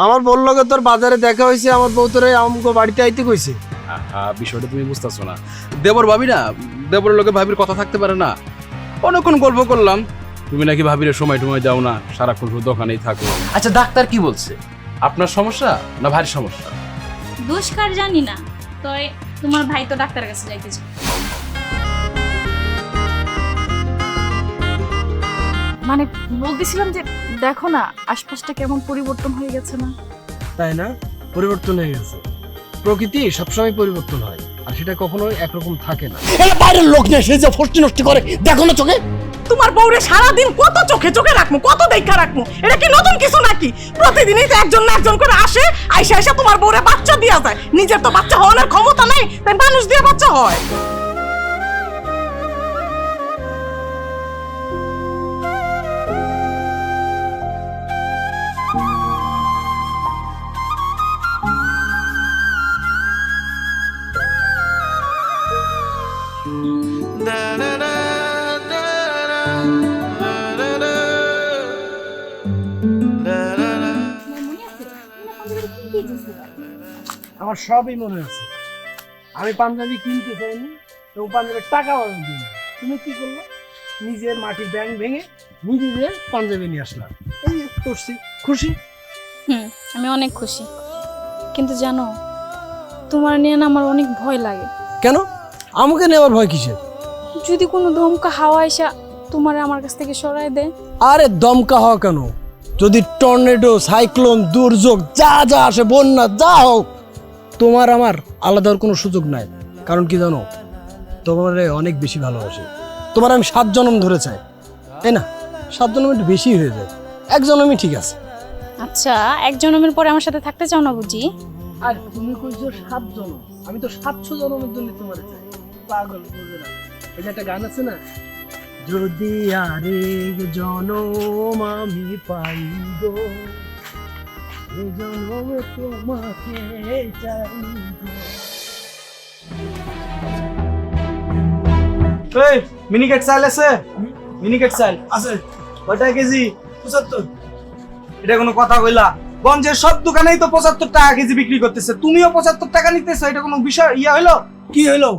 আমার বললো গে তোর বাজারে দেখা হয়েছে, আমার বউ তোর আমগো বাড়িতে আইতে কইছে। বিষয়টা তুমি বুঝতেছো না। দেবর ভাবি না, দেবরের লোকে ভাবির কথা থাকতে পারে না। অনেকক্ষণ গল্প করলাম, তুমি নাকি ভাবির সময় টময় দাও না, সারাক্ষণ শুধু দোকানেই থাকো। আচ্ছা ডাক্তার কি বলছে? আপনার সমস্যা না ভারী সমস্যা? দুষ্কার জানি না, তয় তোমার ভাই তো ডাক্তারের কাছে যাইতে চায়। মানে বলতেছিলাম যে দেখো না আশপাশটা কেমন পরিবর্তন হয়ে গেছে না? তাই না? পরিবর্তন হয়ে গেছে। প্রকৃতি সবসময় পরিবর্তন হয়, আর সেটা কখনোই একরকম থাকে না। এটা বাইরের লোক নেই, সে যে ফষ্টি নষ্টি করে দেখো না চোখে। তোমার বউরে সারাদিন কত চোখে চোখে রাখবো, কত দেখা রাখবো, এটা কি নতুন কিছু নাকি? প্রতিদিনই তো একজন না একজন করে আসে, আইসা আইসা তোমার বউরে বাচ্চা দিয়া যায়। নিজের তো বাচ্চা হওয়ার ক্ষমতা নাই, তাই মানুষ দিয়ে বাচ্চা হয়। আমার সবই মনে আছে। আমি পাঞ্জাবি কিনতে চাইনি এবং পাঞ্জাবির টাকাও আমি দিই। তুমি কি করলো? নিজের মাটির ব্যাংক ভেঙে নিজেদের পাঞ্জাবি নিয়ে আসলাম। এই করছি, খুশি? আমি অনেক খুশি, কিন্তু জানো তোমার নিয়ে না আমার অনেক ভয় লাগে। কেন? আমাকে নেওয়ার ভয় কিসের? যদি কোনো ধমকা হাওয়া এসে তোমার আমার কাছ থেকে সরাই দেয়? আরে দমকা হওয়া কেন? যদি টর্নেডো, সাইক্লোন, দুর্যোগ যা যা আসে, বন্যা যা হোক, তোমার আমার আলাদা কোনো সুযোগ নাই। কারণ কি জানো, তোমার অনেক বেশি ভালোবাসি। তোমার আমি 7 জন্ম ধরে চাই, তাই না? 7 জন্ম একটু বেশি হয়ে যায়, 1 জন্মই ঠিক আছে। আচ্ছা, এক জন্মের পরে আমার সাথে থাকতে চাও না বুঝি? আর তুমি কইছো 7 জন্ম, আমি তো 700 জন্মের জন্য তোমার চাই। পাগল বুঝে না? এই যে একটা গান আছে না, যদি আরেক জনম আমি পাই গো, এই জন্মে তোমাকে চাই গো। এই মিনিকেট চাল আছে? মিনিকেট চাল আছে কয়টা কেজি? 75। এটা কোনো কথা কইলা? গঞ্জের সব দোকানেই তো 75 টাকা কেজি বিক্রি করতেছে, তুমিও 75 টাকা নিতেছো, এটা কোনো বিষয় হইলো? কি হইলো?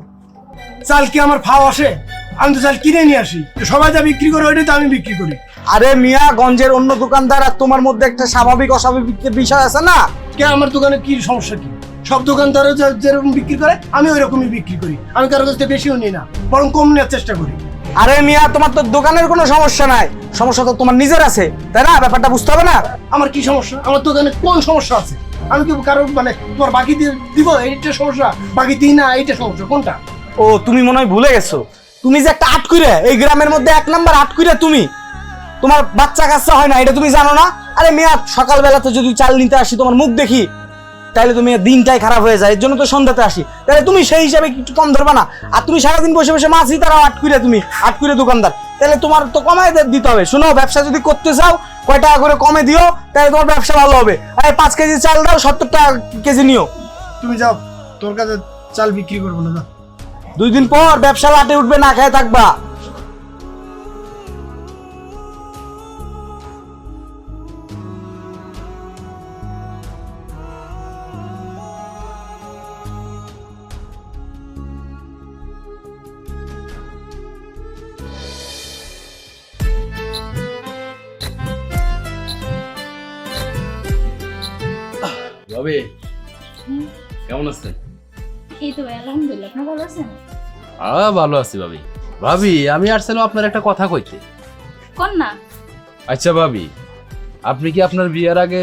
চাল কি আমার ফাও আসে? আমি তো চাল কিনে নিয়ে আসি, সবাই যা বিক্রি করে ওইটাই তো আমি বিক্রি করি। আরে মিয়া, গঞ্জের অন্য দোকানদার আর তোমার মধ্যে একটা স্বাভাবিক অস্বাভাবিক বিষয় আছে না? কে আমার দোকানে কি সমস্যা? কি সব দোকানদারও যেরকম বিক্রি করে আমি ওই রকমই বিক্রি করি। আমি কারো কাছ থেকে বেশিও নিই না, বরং কম নেওয়ার চেষ্টা করি। আরে মিয়া, তোমার তো দোকানের কোনো সমস্যা নাই, সমস্যা তো তোমার নিজের আছে, তাই না? ব্যাপারটা বুঝতে হবে না? আমার কি সমস্যা? আমার দোকানে কোন সমস্যা আছে? আমি কি কারো মানে তোমার বাকি দিয়ে দিব এইটা সমস্যা, বাকি দিই না এইটা সমস্যা? কোনটা? ও, তুমি মনে হয় ভুলে গেছো, তুমি যে একটা আটকুরে, এই গ্রামের মধ্যে 1 নাম্বার আটকুরে তুমি। তোমার বাচ্চা কাচ্চা হয় না, এটা তুমি জানো না? আরে মিয়া, সকালবেলাতে যদি চাল নিতে আসি তোমার মুখ দেখি, তাহলে তুমি দিনটাই খারাপ হয়ে যায়, এর জন্য তো সন্ধ্যাতে আসি। তাহলে তুমি সেই হিসাবে একটু কম ধরবা না? আর তুমি সারাদিন বসে বসে মাছই তারাও আটকুরে, তুমি আটকুরে দোকানদার, তাহলে তোমার তো কমায় দিতে হবে। শোনো, ব্যবসা যদি করতে চাও কয় টাকা করে কমে দিও, তাহলে তোমার ব্যবসা ভালো হবে। আরে 5 কেজি চাল দাও, 70 টাকা কেজি নিও। তুমি যাও, তোর কাছে চাল বিক্রি করবো না। 2 দিন পর ব্যবসা লাটে উঠবে, না খেয়ে থাকবা। ভাবি কেমন আছেন? এই তো আলহামদুলিল্লাহ, আপনি ভালো আছেন? ভালো আছি ভাবি। ভাবি, আমি আসছিলাম আপনার একটা কথা কইতে। কোন না? আচ্ছা ভাবি, আপনি কি আপনার বিয়ের আগে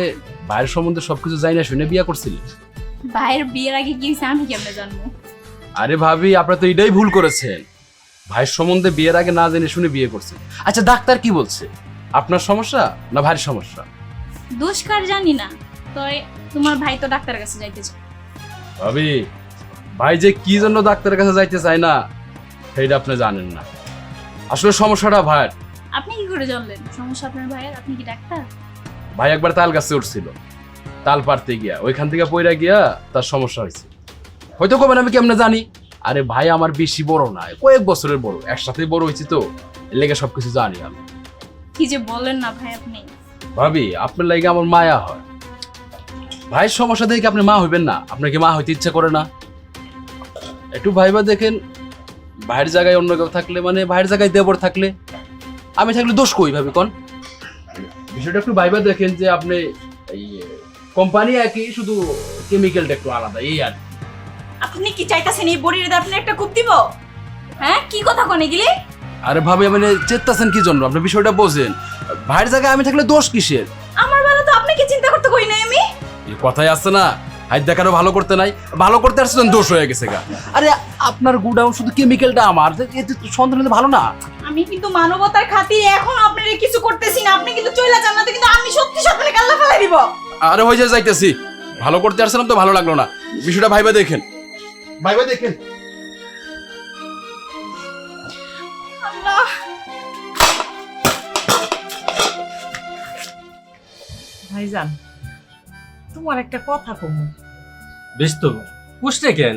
ভাইয়ের সম্বন্ধে সবকিছু জানি না শুনে বিয়ে করছিলেন? ভাইয়ের বিয়ের আগে কি হয়েছে আমি কেমনে জানবো? আরে ভাবি, আপনি তো এটাই ভুল করেছেন, ভাইয়ের সম্বন্ধে বিয়ের আগে না জেনে শুনে বিয়ে করছেন। আচ্ছা ডাক্তার কি বলছে? আপনার সমস্যা না ভাইয়ের সমস্যা? দুষ্কার জানি না, তয় তোমার ভাই তো ডাক্তারের কাছে যাইতে চায়। ভাবি, ভাই যে কি জন্য ডাক্তারের কাছে যাইতে চায় না সেইটা আপনি জানেন না। আসলে সমস্যাটা ভাইয়ের। আপনি কি করে জানলেন সমস্যা আপনার ভাইয়ের? আপনি কি ডাক্তার? ভাই একবার তাল গাছে উঠছিল, তাল পারতে গিয়া ওইখান থেকে পইরা গিয়া তার সমস্যা হয়েছে। হয়তো কবেন আমি কেমনে জানি? আরে ভাই আমার বেশি বড় না, কয়েক বছরের বড়, একসাথে বড় হয়েছি তো, এর লেগে সবকিছু জানি আমি। কি যে বলেন না ভাই আপনি। ভাবি, আপনার লাগে আমার মায়া হয়। ভাইয়ের সমস্যা দেখে আপনি মা হইবেন না? আপনার কি মা হইতে ইচ্ছা করে না? একটু ভাইবা দেখেন, ভাইয়ের জায়গায় অন্য কেউ থাকলে, মানে ভাইয়ের জায়গায় দেবর থাকলে, আমি থাকলে দোষ কই ভাবে কোন? বিষয়টা একটু ভাইবা দেখেন যে আপনি এই কোম্পানি একই, শুধু কেমিক্যালটা একটু আলাদা, এই আর কি। আপনি কি চাইতাছেন এই বড়ির আপনি একটা কূপ দিব? হ্যাঁ, কি কথা কোনে গেলি? আরে ভাবে মানে চেতাছেন কি জন্য? আপনি বিষয়টা বোঝেন, ভাইয়ের জায়গায় আমি থাকলে দোষ কিসের? আমার বেলা তো আপনি কি চিন্তা করতে কই নাই আমি? এই কথাই আছে না, হাইট দেখানো ভালো করতে নাই, ভালো করতে আসছেন দোষ হয়ে গেছে গা। আরে আপনার গুডাউন শুধু কেমিক্যালটা আমার, এতে সন্তান হলে ভালো না? আমি কিন্তু মানবতার খাতিরে এখন আপনারে কিছু করতেছি না। আপনি কিন্তু চইলা যান না, কিন্তু আমি সত্যি সত্যি কাল্লা ফেলাই দিব। আরে হয়ে যাইতেছি, ভালো করতে আসছিলাম তো ভালো লাগলো না। বিষয়টা ভাইবা দেখেন, ভাইবা দেখেন। আল্লাহ, ভাইজান, তোমার একটা কথা কমু। বেশ তো, বুঝতে কেন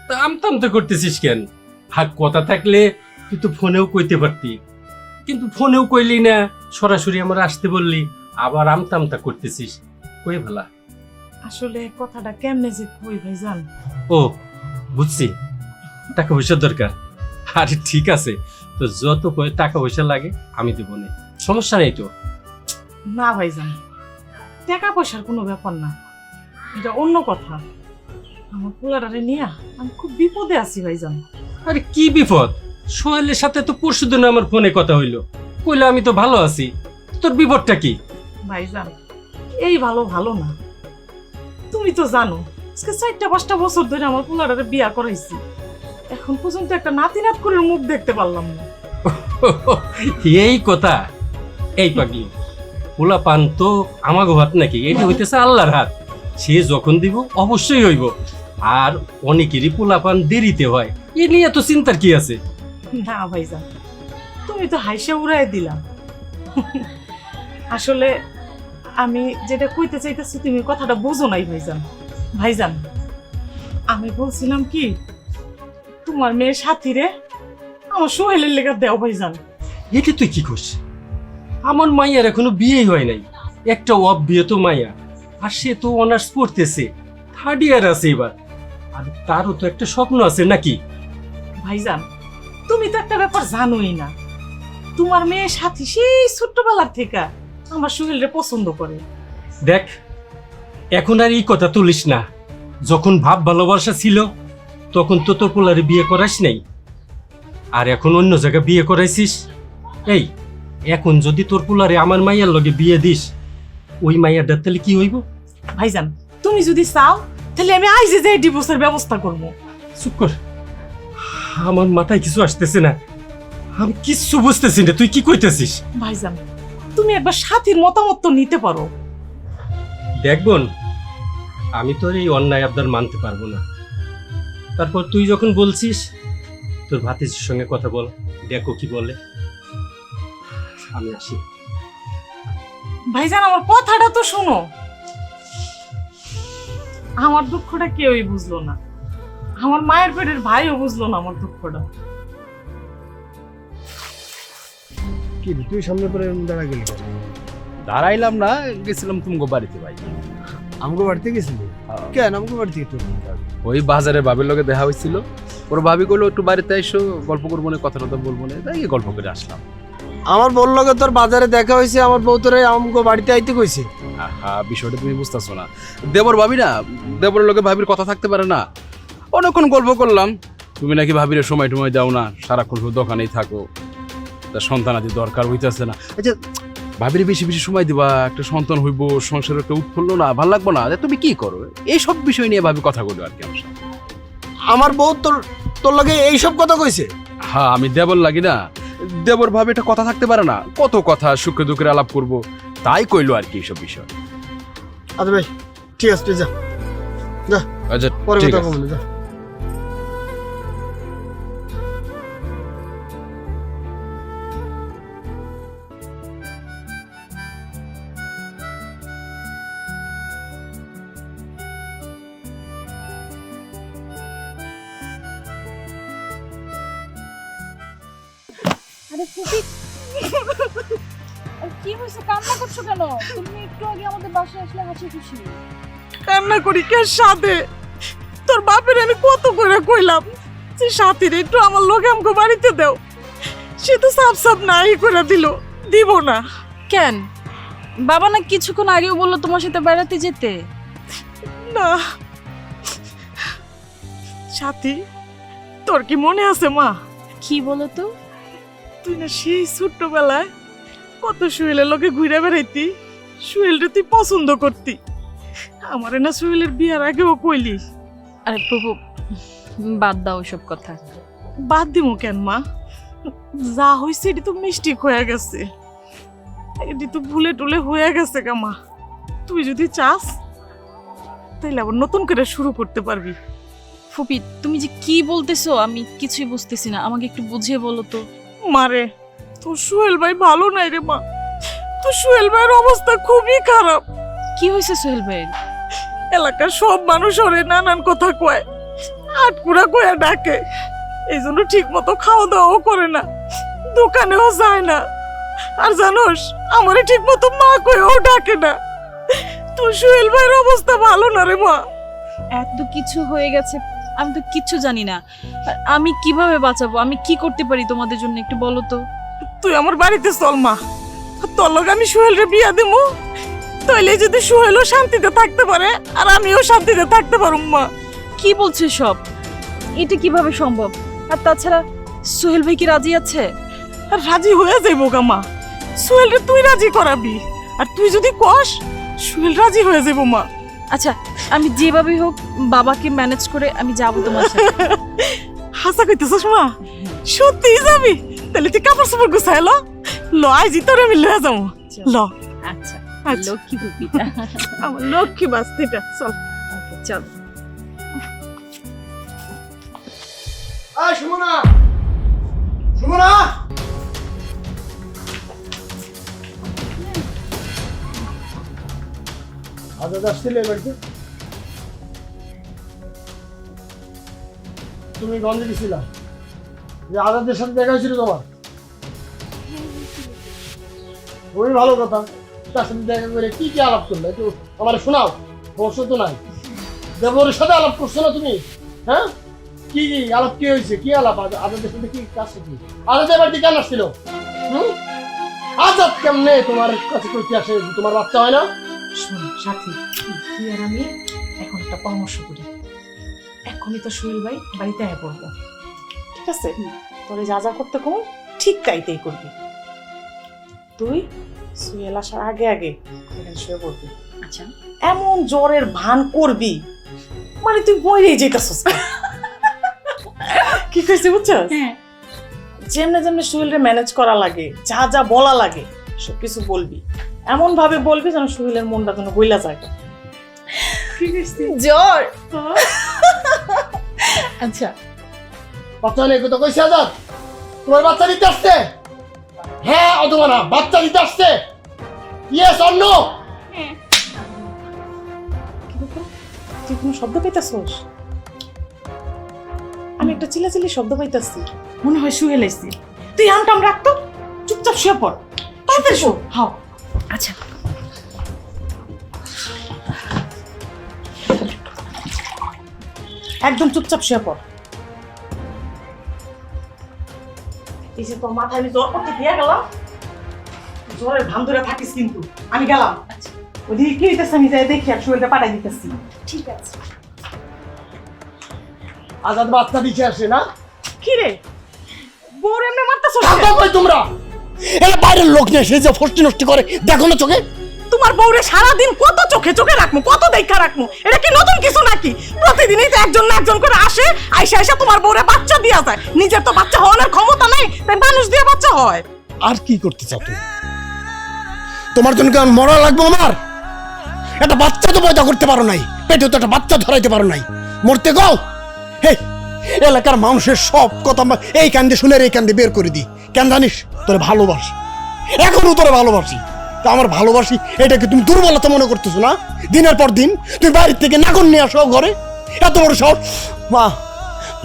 তা আমতামতা করতেছিস কেন? হাক কথা থাকলে তুই তো ফোনেও কইতে পারতি, কিন্তু ফোনেও কইলি না, সরাসরি আমার আসতে বললি, আবার আমতামতা করতেছিস। কই ভালা? আসলে কথাটা কেমনে যে কই ভাইজান। ও বুঝছি, টাকা পয়সার দরকার। আরে ঠিক আছে, তো যত টাকা পয়সা লাগে আমি দেবো না, সমস্যা নেই তো। না ভাইজান, টাকা পয়সার কোনো ব্যাপার না, এটা অন্য কথা। আমার পোলাটারে নিয়ে আমি খুব বিপদে আছি ভাইজান। আরে কি বিপদ? সোহেলের সাথে তো পরশুদিন আমার ফোনে কথা হইলো, কইলো আমি তো ভালো আছি, তোর বিপদটা কি? ভাইজান, এই ভালো ভালো না। তুমি তো জানো আজকে 4-5 বছর ধরে আমার পোলাটারে বিয়া করাইছি, এখন পর্যন্ত একটা নাতি নাত করে মুখ দেখতে পারলাম না। এই কথা? এই পাগলি, পোলা পান তো আমাগো হাত নাকি? এটি হইতেছে আল্লাহর হাত, সে যখন দিব অবশ্যই হইব। আর অনেকেরই পোলা পান দেরিতে হয়, এ নিয়ে তো চিন্তার কি আছে? না ভাইজান, তুমি তো হাইসা উড়াই দিলাম। আসলে আমি যেটা কইতে চাইতেছি তুমি কথাটা বোঝো নাই ভাইজান। ভাইজান, আমি বলছিলাম কি, তোমার মেয়ের সাথীরে আমার সোহেলের লেগে দেও ভাইজান। এটি তুই কি করছিস? আমার মাইয়ার এখনো বিয়েই হয় নাই, একটা অফ বিয়ে তো মাইয়া, আর সে তো অনার্স পড়তেছে, 3rd ইয়ার আছে এবার, আর তারও তো একটা স্বপ্ন আছে নাকি? ভাইজান, তুমি তো একটা ব্যাপার জানোই না, তোমার মেয়ের সাথী সেই ছোট্টবেলার থেকে আমার সোহেলরে পছন্দ করে। দেখ, এখন আর এই কথা তুলিস না, যখন ভাব ভালোবাসা ছিল তখন তো তোর পোলারে বিয়ে করাস নাই, আর এখন অন্য জায়গায় বিয়ে করাইছিস। এই এখন যদি তোর পোলারে আমার মাইয়ার লগে বিয়ে দিস, ওই মাইয়ার তাহলে কি হইব? ভাইজান, তুমি যদি চাও তাহলে আমি আইজে যাই ডিভোর্সের ব্যবস্থা করবো। চুপ কর, আমার মাথায় কিছু আসতেছে না, আমি কিচ্ছু বুঝতেছি না, তুই কি কইতেছিস? ভাইজান, তুমি একবার সাথীর মতামত তো নিতে পারো। দেখ বোন, আমি তোর এই অন্যায় আবদার মানতে পারবো না। তারপর তুই যখন বলছিস, তোর ভাতিজির সঙ্গে কথা বল, দেখো কি বলে। আমি আসি। ভাইজান, আমার কথাটা তো শোনো। আমার দুঃখটা কেউই বুঝলো না, আমার মায়ের পেটের ভাইও বুঝলো না আমার দুঃখটা। কি রে, তুই সামনে পরে দাঁড়া গেলি কেন? দাঁড়াইলাম না, গেছিলাম তুমগো বাড়িতে ভাই। আমগো বাড়িতে গেছিলি? কেন আমগো বাড়িতে কি তোর? ওই বাজারে ভাবির লগে দেখা হয়েছিল, ওর ভাবি কইলো একটু বাড়িতে আইসো, গল্প করবো না, কথা টথা বলবো না, তাই গল্প করে আসলাম। আমার বললো গে তোর বাজারে দেখা হয়েছে, আমার বউ তোরে আমগো বাড়িতে আইতে কইছে। আহা, বিষয়টা তুমি বুঝতেছো না। দেবর ভাবি না, দেবরের লগে ভাবির কথা থাকতে পারে না? অনেকক্ষণ গল্প করলাম, তুমি নাকি ভাবির সময় টুময় দাও না, সারাক্ষণ শুধু দোকানেই থাকো, তার সন্তানাদি দরকার হইতেছে না। আচ্ছা, ভাবির বেশি বেশি সময় দিবা, একটা সন্তান হইব, সংসারের একটা উৎফুল্ল না, ভাল লাগবো না? তুমি কি করো? এইসব বিষয় নিয়ে ভাবি কথা বলো আর কি আমার সাথে। আমার বউ তোর তোর লগে এইসব কথা কইছে? হ্যাঁ, আমি দেবর লাগি না? দেবর ভাবে এটা কথা থাকতে পারে না? কত কথা সুখে দুঃখের আলাপ করব, তাই কইলো আর কি এইসব বিষয়। আচ্ছা ভাই, ঠিক আছে, তুই যা যা, আচ্ছা, পরে ঠিক কথা আছে। বলবো, যা। আরে ফুপি, কি হয়েছে? কান্না করছো কেন? তুমি একটু আগে আমাদের বাসায় আসলে হাসি খুশি। কান্না করি কে সাথে? তোর বাপের আমি কত করে কইলাম যে সাথীর একটু আমার লোক আমাকে বাড়িতে দাও, সে তো সাপ সাপ নাই করে দিল, দিব না। কেন বাবা না কিছুক্ষণ আগেও বললো তোমার সাথে বেড়াতে যেতে? না সাথী, তোর কি মনে আছে মা? কি বলো তো? তুই না সেই ছোট্টবেলায় কত সুহেলের লোকে ঘুরে বেড়াইতি, সুহেলরে তুই পছন্দ করতি, আমারে না সুহেলের বিয়ার আগেও কইলি। আরে প্রভু, বাদ দাও ওসব কথা। বাদ দিমু কেন মা? যা হয়েছে এটি তো মিষ্টি হয়ে গেছে, এটি তো ভুলে টুলে হয়ে গেছে গা মা। তুই যদি চাস তাইলে আবার নতুন করে শুরু করতে পারবি। ফুপি, তুমি যে কি বলতেছো আমি কিছুই বুঝতেছি না, আমাকে একটু বুঝিয়ে বলো তো। মারে, তোর সোহেল ভাই ভালো নাই রে মা, তোর সোহেল ভাইয়ের অবস্থা খুবই খারাপ। কি হয়েছে সোহেল ভাইয়ের? এলাকার সব মানুষ ওরে নানান কথা কয়, আটকুড়া কয়া ডাকে, এই জন্য ঠিক মতো খাওয়া দাওয়াও করে না, দোকানেও যায় না, আর জানোস আমারে ঠিক মতো মা কয়েও ডাকে না। তোর সোহেল ভাইয়ের অবস্থা ভালো না রে মা। এত কিছু হয়ে গেছে, আমি তো কিচ্ছু জানি না। আর আমি কিভাবে বাঁচাবো? আমি কি করতে পারি তোমাদের জন্য একটু বলো তো। তুই আমার বাড়িতে চল মা, তোর লগে আমি সোহেলরে বিয়া দেবো, তাইলে যদি সোহেলও শান্তিতে থাকতে পারে আর আমিও শান্তিতে থাকতে পারুম মা। কি বলছে সব? এটা কিভাবে সম্ভব? আর তাছাড়া সোহেল ভাই কি রাজি আছে? আর রাজি হয়ে যাইব গা মা, সোহেলরে তুই রাজি করাবি, আর তুই যদি কস সোহেল রাজি হয়ে যাইব মা। আচ্ছা, আমি যেভাবে হোক বাবাকে ম্যানেজ করে আমি যাবো তোমার সাথে। হাসা কইতেছস মা? সত্যিই যাবি? তাহলে তুই কাপড় চোপড় গুছাই ল, ল আইজি তোর আমি লয়ে যাবো। ল আচ্ছা, আচ্ছা। লক্ষ্মী ফুপিটা। আমার লক্ষ্মী বাস্তিটা, চল চল। সুমনা, সুমনা, আজাদ আসছিলে বাড়িতে? তুমি গঞ্জে গেছিলা যে আজাদের সাথে দেখা হয়েছিল তোমার? খুবই ভালো কথা, তার সাথে দেখা করে কি কি আলাপ করলে একটু আমার শোনাও। বর্ষ তো নাই, দেবরের সাথে আলাপ করছো না তুমি? হ্যাঁ, কি কি আলাপ, কি হয়েছে, কি আলাপ? আজাদের সাথে কি কাজ কি? আজাদের বাড়িতে কেন আসছিল? আজাদ কেমনে তোমার কাছে করতে আসে? তোমার বাচ্চা হয় না? শোন সাথী, তুই আর আমি এখন একটা পরামর্শ করি। এখনই তো সোহেল ভাই বাড়িতে আয় পড়বো, ঠিক আছে? তোরে যা যা করতে কম ঠিক তাইতেই করবি। তুই সোহেল আসার আগে আগে এখানে শুয়ে পড়বি। আচ্ছা, এমন জ্বরের ভান করবি মানে তুই মরেই যেতেছস। কি কইছিস বুঝছস? হ্যাঁ। যেমনে যেমনে সোহেলরে ম্যানেজ করা লাগে, যা যা বলা লাগে সবকিছু বলবি, এমন ভাবে বলবি যেন সোহেলের মনটা যেন গইলা যায়। জ্বর। আচ্ছা, বাচ্চা নেই তো কইছে আজাদ? তোমার বাচ্চা দিতে আসছে? হ্যাঁ অথবা না, বাচ্চা দিতে আসছে? Yes or no? তুই কোনো শব্দ পাইতাছস? আমি একটা চিল্লাচিল্লি শব্দ পাইতাছি, মনে হয় সোহেল আইছে। তুই আমটাম রাখতো, চুপচাপ শুয়ে পড়, তাড়াতাড়ি শো। হাও। আচ্ছা। একদম চুপচাপ শুয়ে পড়। এই যে তোর মাথায় আমি জ্বর করতে দিয়ে গেলাম, জ্বরের ভান ধরে থাকিস কিন্তু। আমি গেলাম। আচ্ছা, ওদিকে কি হইতেছে আমি যাই দেখি, আর শরীরটা পাঠাই দিতেছি। ঠিক আছে। আজাদ বাচ্চা দিতে আসে না? কি রে বউর এমনি মারতেছস? থাকো কই তোমরা? এটা বাইরের লোক নিয়ে সে যে ফষ্টি নষ্টি করে, দেখো না চোখে? তোমার বউরে সারাদিন কত চোখে চোখে রাখমু, কত দেখা রাখমু, এটা কি নতুন কিছু নাকি? প্রতিদিনই তো একজন না একজন করে আসে, আইসা আইসা তোমার বউরে বাচ্চা দিয়া যায়। নিজের তো বাচ্চা হওয়ার ক্ষমতা নাই, তাই মানুষ দিয়ে বাচ্চা হয়। আর কি করতে চাও তুমি? তোমার জন্য কেমন মরা লাগবে আমার? একটা বাচ্চা তো পয়দা করতে পারো নাই, পেটে তো একটা বাচ্চা ধরাইতে পারো নাই, মরতে গাও। হে, এলাকার মানুষের সব কথা এই কান্দে শুনে এই কান্দে বের করে দিই। কেন জানিস? তোরে ভালোবাসি, এখনো তোরে ভালোবাসি। তা আমার ভালোবাসি এটাকে তুমি দুর্বলতা মনে করতেছো না? দিনের পর দিন তুমি বাড়ির থেকে নাগর নিয়ে আসো ঘরে, এত বড় শহর। মা,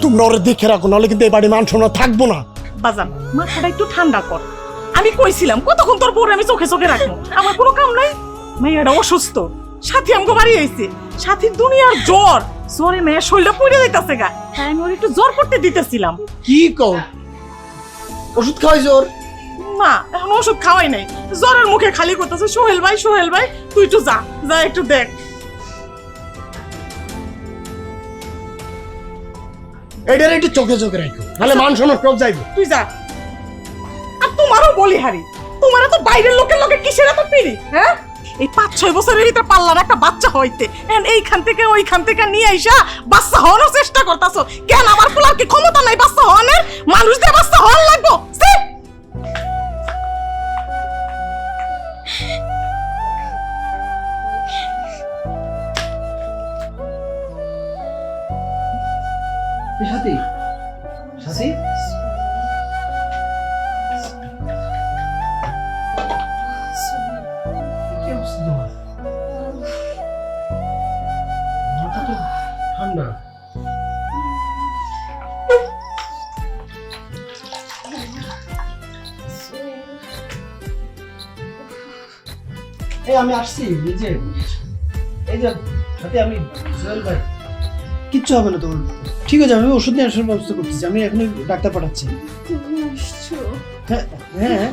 তোমরা ওরা দেখে রাখো, নাহলে কিন্তু এই বাড়ি মান সম্মান থাকবো না। বাজান, মাথাটা একটু ঠান্ডা কর। আমি কইছিলাম কতক্ষণ তোর বউরে আমি চোখে চোখে রাখবো, আমার কোনো কাম নাই। মেয়েটা অসুস্থ, সাথী আমগো বাড়ি আইছে, সাথীর দুনিয়ার জ্বর, জ্বরে মেয়ে শরীরটা পড়ে যাইতাছে গা, তাই আমি ওর একটু জ্বর পড়তে দিতেছিলাম। কি কও, ওষুধ খাওয়াইছো ওর? না এখন ওষুধ খাওয়াই নাই, জ্বরের মুখে খালি করতেছে সোহেল ভাই সোহেল ভাই, তুই একটু যা যা একটু দেখ। এটার একটু চোখে চোখে রাখো, নাহলে মান সম্মান সব যাইবো। তুই যা। আর তোমারও বলি হারি, তোমার তো বাইরের লোকের লোকে কিসের এত পিড়ি, হ্যাঁ? এই 5-6 বছরের ভিতরে পারলাম একটা বাচ্চা হইতে, এইখান থেকে ওইখান থেকে নিয়ে আইসা বাচ্চা হওয়ানোর চেষ্টা করতেছো কেন? আমার পোলার কি ক্ষমতা নাই বাচ্চা হওয়ানোর? মানুষ দিয়ে বাচ্চা হওয়ার লাগবো? সাথী সাথী কি অবস্থা তোমার? মাথা তো ঠান্ডা। এই আমি আসছি, এই যে সাথে আমি সোহেল ভাই। কিচ্ছু হবে না তোমার, ঠিক আছে, আমি ওষুধ নিয়ে আসার ব্যবস্থা করতেছি, আমি এখনই ডাক্তার পাঠাচ্ছি। হ্যাঁ হ্যাঁ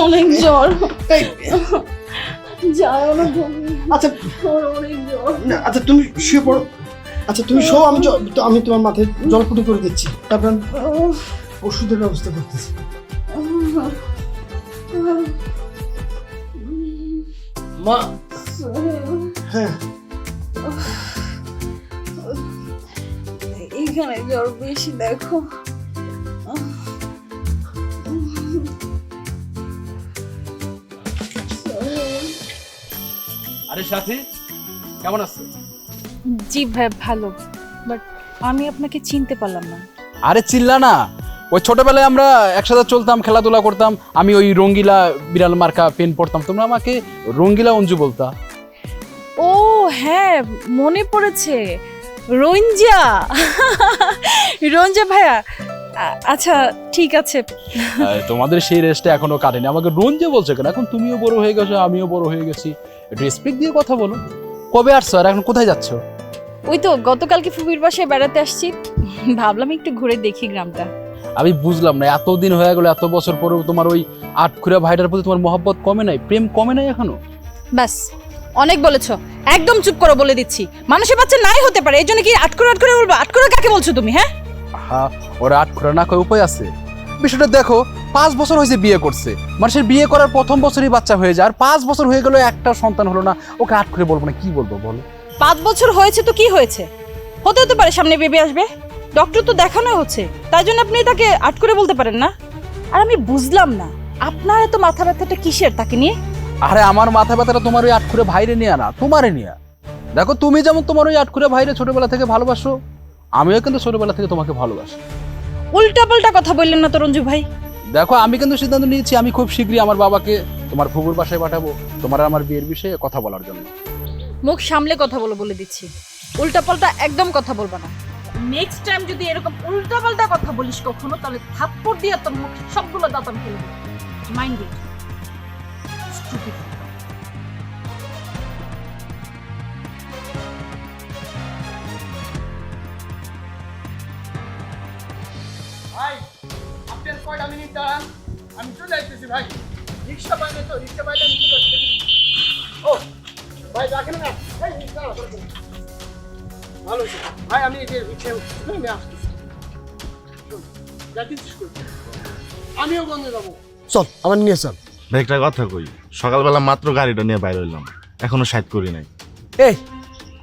অনেক জ্বর, এই, যায় না আচ্ছা অনেক জ্বর। না, আচ্ছা তুমি শুয়ে পড়ো। আচ্ছা তুমি শো, আমি তোমার মাথায় জলপুটি করে দিচ্ছি, তারপর আমি ওষুধের ব্যবস্থা করতেছি। মা, হ্যাঁ এখানে জ্বর বেশি দেখো। আরে সাথী, কেমন আছো? জি ভাই ভালো, বাট আমি আপনাকে চিনতে পারলাম না। আরে চিল্লা না, ওই ছোটবেলায় আমরা একসাথে চলতাম, খেলাধুলা করতাম, আমি ওই রঙ্গিলা বিড়াল মার্কা পেন পড়তাম, তোমরা আমাকে রঙ্গিলা অঞ্জু বলতা। ও হ্যাঁ মনে পড়েছে, রঞ্জা রঞ্জা ভাইয়া। আচ্ছা ঠিক আছে। তোমাদের সেই রেস্টটা এখনো কাটেনি, আমাকে রঞ্জে বলছো কেন? এখন তুমিও বড় হয়ে গেছো, আমিও বড় হয়ে গেছি, একটু রেসপেক্ট দিয়ে কথা বলো। কবে আসছো আর এখন কোথায় যাচ্ছ? ওই তো গতকালকে ফুপির বাসায় বেড়াতে আসছি, ভাবলাম একটু ঘুরে দেখি গ্রামটা। আমি বুঝলাম না, এতদিন হয়ে গেল, এত বছর পরেও তোমার ওই আটখুরা ভাইটার প্রতি তোমার মহব্বত কমে নাই, প্রেম কমে নাই এখনো? ব্যাস অনেক বলেছো, একদম চুপ করো বলে দিচ্ছি। মানুষের বাচ্চা নাই হতে পারে, এই জন্য কি আটকুরা আটকুরা বলবো? আটকুরা কাকে বলছো তুমি? হ্যাঁ হ্যাঁ, ওরা আটখুরা না কয় উপায় আছে? বিষয়টা দেখো, 5 বছর হয়েছে বিয়ে করছে, মানুষের বিয়ে করার প্রথম বছরই বাচ্চা হয়ে যায়, আর 5 বছর হয়ে গেল একটা সন্তান হলো না, ওকে আটখুরে বলবো না, কি বলবো বলো? 5 বছর হয়েছে তো কি হয়েছে, হতে পারে সামনে বেবি আসবে, ডক্টর তো দেখানো হচ্ছে, তাই জন্য আপনি তাকে আট করে বলতে পারেন না। আর আমি বুঝলাম না আপনার এত মাথা ব্যথাটা কিসের তাকে নিয়ে? আরে আমার মাথা ব্যথাটা তোমার ওই আটখুরে ভাইরে নিয়ে না, তোমারে নিয়ে। দেখো তুমি যেমন তোমার ওই আটখুরে ভাইরে ছোটবেলা থেকে ভালোবাসো, আমিও কিন্তু ছোটবেলা থেকে তোমাকে ভালোবাসি। উল্টা পাল্টা কথা বললেন না তো রঞ্জু ভাই। দেখো আমি কিন্তু সিদ্ধান্ত নিয়েছি, আমি খুব শীঘ্রই আমার বাবাকে তোমার ফুফুর বাসায় পাঠাবো, তোমার আর আমার বিয়ের বিষয়ে কথা বলার জন্য। মুখ সামলে কথা বলে দিচ্ছি, উল্টা পাল্টা একদম কথা বলবা না। নেক্সট টাইম যদি এরকম উল্টা পাল্টা কথা বলিস কখনো, তাহলে থাপ্পড় দিয়ে তোর মুখ সবগুলো দাঁত আমি ফেলে দেবো। Mind it. ভাই আপনার কয়টা মিনিট দাঁড়ান, আমি চলে আসতেছি ভাই। রিক্সা পাইলে তো, রিক্সা পাইলে আমি চলে আসতেছি। ও ভাই রাখেন না, ভাই রিক্সা ভালো হয়েছে ভাই, আমি এই যে রিক্সা আমি আসতেছি, আমিও গঞ্জে যাবো। চল আমার নিয়ে চল। ভাই একটা কথা কই, সকালবেলা মাত্র গাড়িটা নিয়ে বাইরে হইলাম, এখনো সাইড করি নাই। এই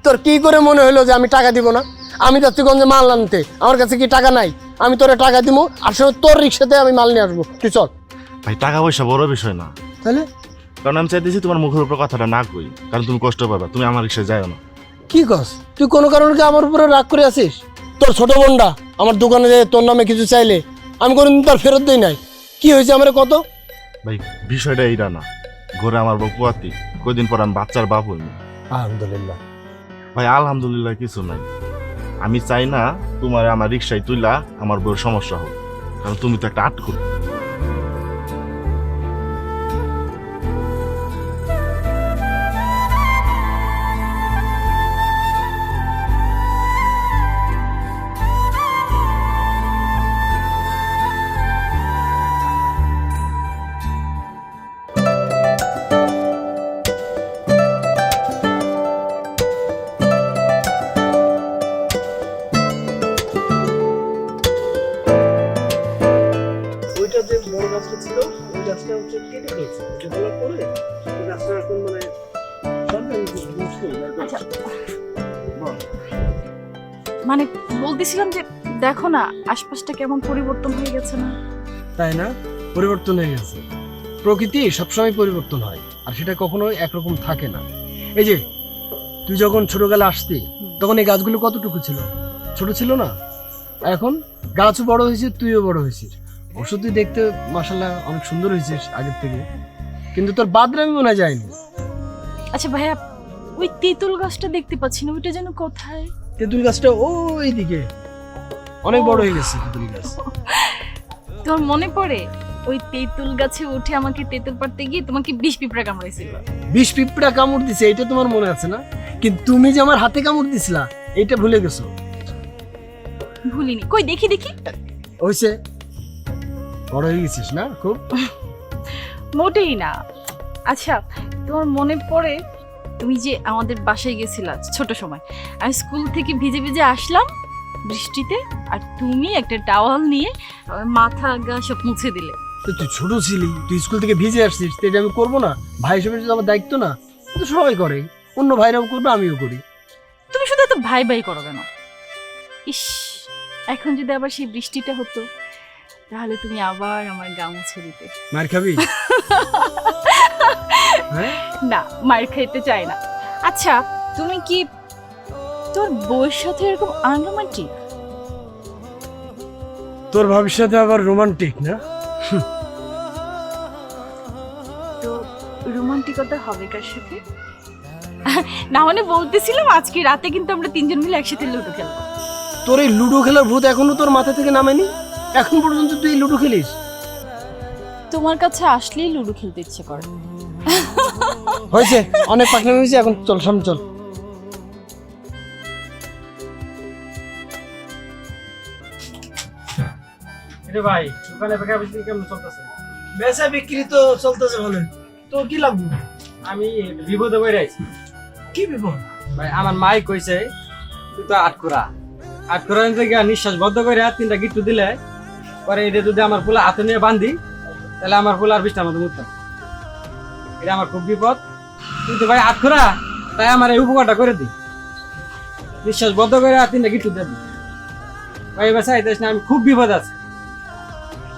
তোর কি করে মনে হলো যে আমি টাকা দিব না? আমি যাচ্ছি গঞ্জে মাল আনতে, আমার কাছে কি টাকা নাই? আমি তোরে টাকা দিব, আসলে তোর রিক্সাতে আমি মাল নিয়ে আসবো, তুই চল। ভাই টাকা পয়সা বড় বিষয় না, তাহলে কারণ আমি চাইতেছি তোমার মুখের উপর কথাটা না কই, কারণ তুমি কষ্ট পাবা, তুমি আমার রিক্সায় যাও না। কি কস তুই? কোনো কারণে কি আমার উপরে রাগ করে আছিস? তোর ছোট বোনটা আমার দোকানে যে তোর নামে কিছু চাইলে আমি কোনোদিন তার ফেরত দেই নাই। কি হয়েছে আমার কত? ভাই বিষয়টা এইটা না, ঘরে আমার বউ পুয়াতি, কয়দিন পর আমি বাচ্চার বাপ হইনি। আলহামদুলিল্লাহ। ভাই আলহামদুলিল্লাহ কিছু নাই, আমি চাই না তোমার আমার রিক্সায় তুইলা আমার বউর সমস্যা হোক, কারণ তুমি তো একটা আটকুর। মানে বলতেছিলাম যে দেখো না আশপাশটা কেমন পরিবর্তন হয়ে গেছে না? তাই না? পরিবর্তন হয়ে গেছে। প্রকৃতি সবসময় পরিবর্তন হয়, আর সেটা কখনো একরকম থাকে না। এই যে তুই যখন ছোটবেলা আসতি তখন এই গাছগুলো কতটুকু ছিল? ছোট ছিল না? এখন গাছও বড় হয়েছে, তুইও বড় হয়েছিস। অবশ্য তুই দেখতে মাশাআল্লাহ অনেক সুন্দর হয়েছিস আগের থেকে, কিন্তু তোর বাদরামি মনে যায়নি। আচ্ছা ভাইয়া, ওই তেঁতুল গাছটা দেখতে পাচ্ছি না, ওইটা যেন কোথায়? তেঁতুল গাছটা ওই দিকে অনেক বড় হয়ে গেছে। তেঁতুল গাছ তোর মনে পড়ে ওই তেঁতুল গাছে উঠে আমাকে তেঁতুল পাড়তে গিয়ে তোমাকে বিষ পিঁপড়া কামড়াইছিল? বিষ পিঁপড়া কামড় দিছে, এটা তোমার মনে আছে না? কিন্তু তুমি যে আমার হাতে কামড় দিছিলা এইটা ভুলে গেছো। ভুলিনি। কই দেখি দেখি। হইছে, বড় হয়ে গেছিস না খুব? মোটেই না। আচ্ছা তোমার মনে পড়ে তুমি যে আমাদের বাসায় গেছিলা ছোট সময়, আমি স্কুল থেকে ভিজে ভিজে আসলাম বৃষ্টিতে, আর তুমি একটা টাওয়াল নিয়ে আমার মাথা গা সব মুছে দিলে। তো তুই ছোট ছিলি, তুই স্কুল থেকে ভিজে আসছিস, তো এটা আমি করবো না? ভাই হিসেবে তো আমার দায়িত্ব না? তো সবাই করে, অন্য ভাইরাও করবে, আমিও করি। তুমি শুধু এত ভাই ভাই করো কেন? ইস, এখন যদি আবার সেই বৃষ্টিটা হতো তাহলে তুমি আবার আমার গা মুছে দিতে। মার খাবি? হ্যাঁ? না, মার খাইতে চাই না। আচ্ছা তুমি কি তোর বউয়ের সাথে এরকম আনরোমান্টিক? তোর ভবিষ্যতে আবার রোমান্টিক না? তো রোমান্টিকতা হবে কার সাথে? না মানে বলতেছিলাম আজকে রাতে কিন্তু আমরা তিনজন মিলে একসাথে লুডো খেলবো। তোর এই লুডো খেলার ভূত এখনো তোর মাথা থেকে নামেনি? এখন পর্যন্ত তুই লুডো খেলিস? তোমার কাছে আসলেই লুডো খেলতে ইচ্ছে করে। হয়েছে, অনেক পাকনামি হয়েছে, এখন চল সামনে চল। ভাই দোকানে বেকার বিক্রি কেমন চলতেছে? বেচা বিক্রি তো চলতেছে ভালো। তো কি লাগবে? আমি বিপদে বই আছি। কি বিপদ? ভাই আমার মাই কইছে তুই তো আটকুরা থেকে নিঃশ্বাস বদ্ধ করে তিনটা গিট্টু দিলে পরে এটা যদি আমার ফুলা হাতে নিয়ে বান্ধি তাহলে আমার ফুলা আর বিষ্টার মতো মুক্তাম। এটা আমার খুব বিপদ। কিন্তু ভাই আটকুরা, তাই আমার এই উপকারটা করে দি, নিঃশ্বাস বদ্ধ করে তিনটা গিট্টু দেবি ভাই। এবার চাইতেছ না, আমি খুব বিপদ আছে।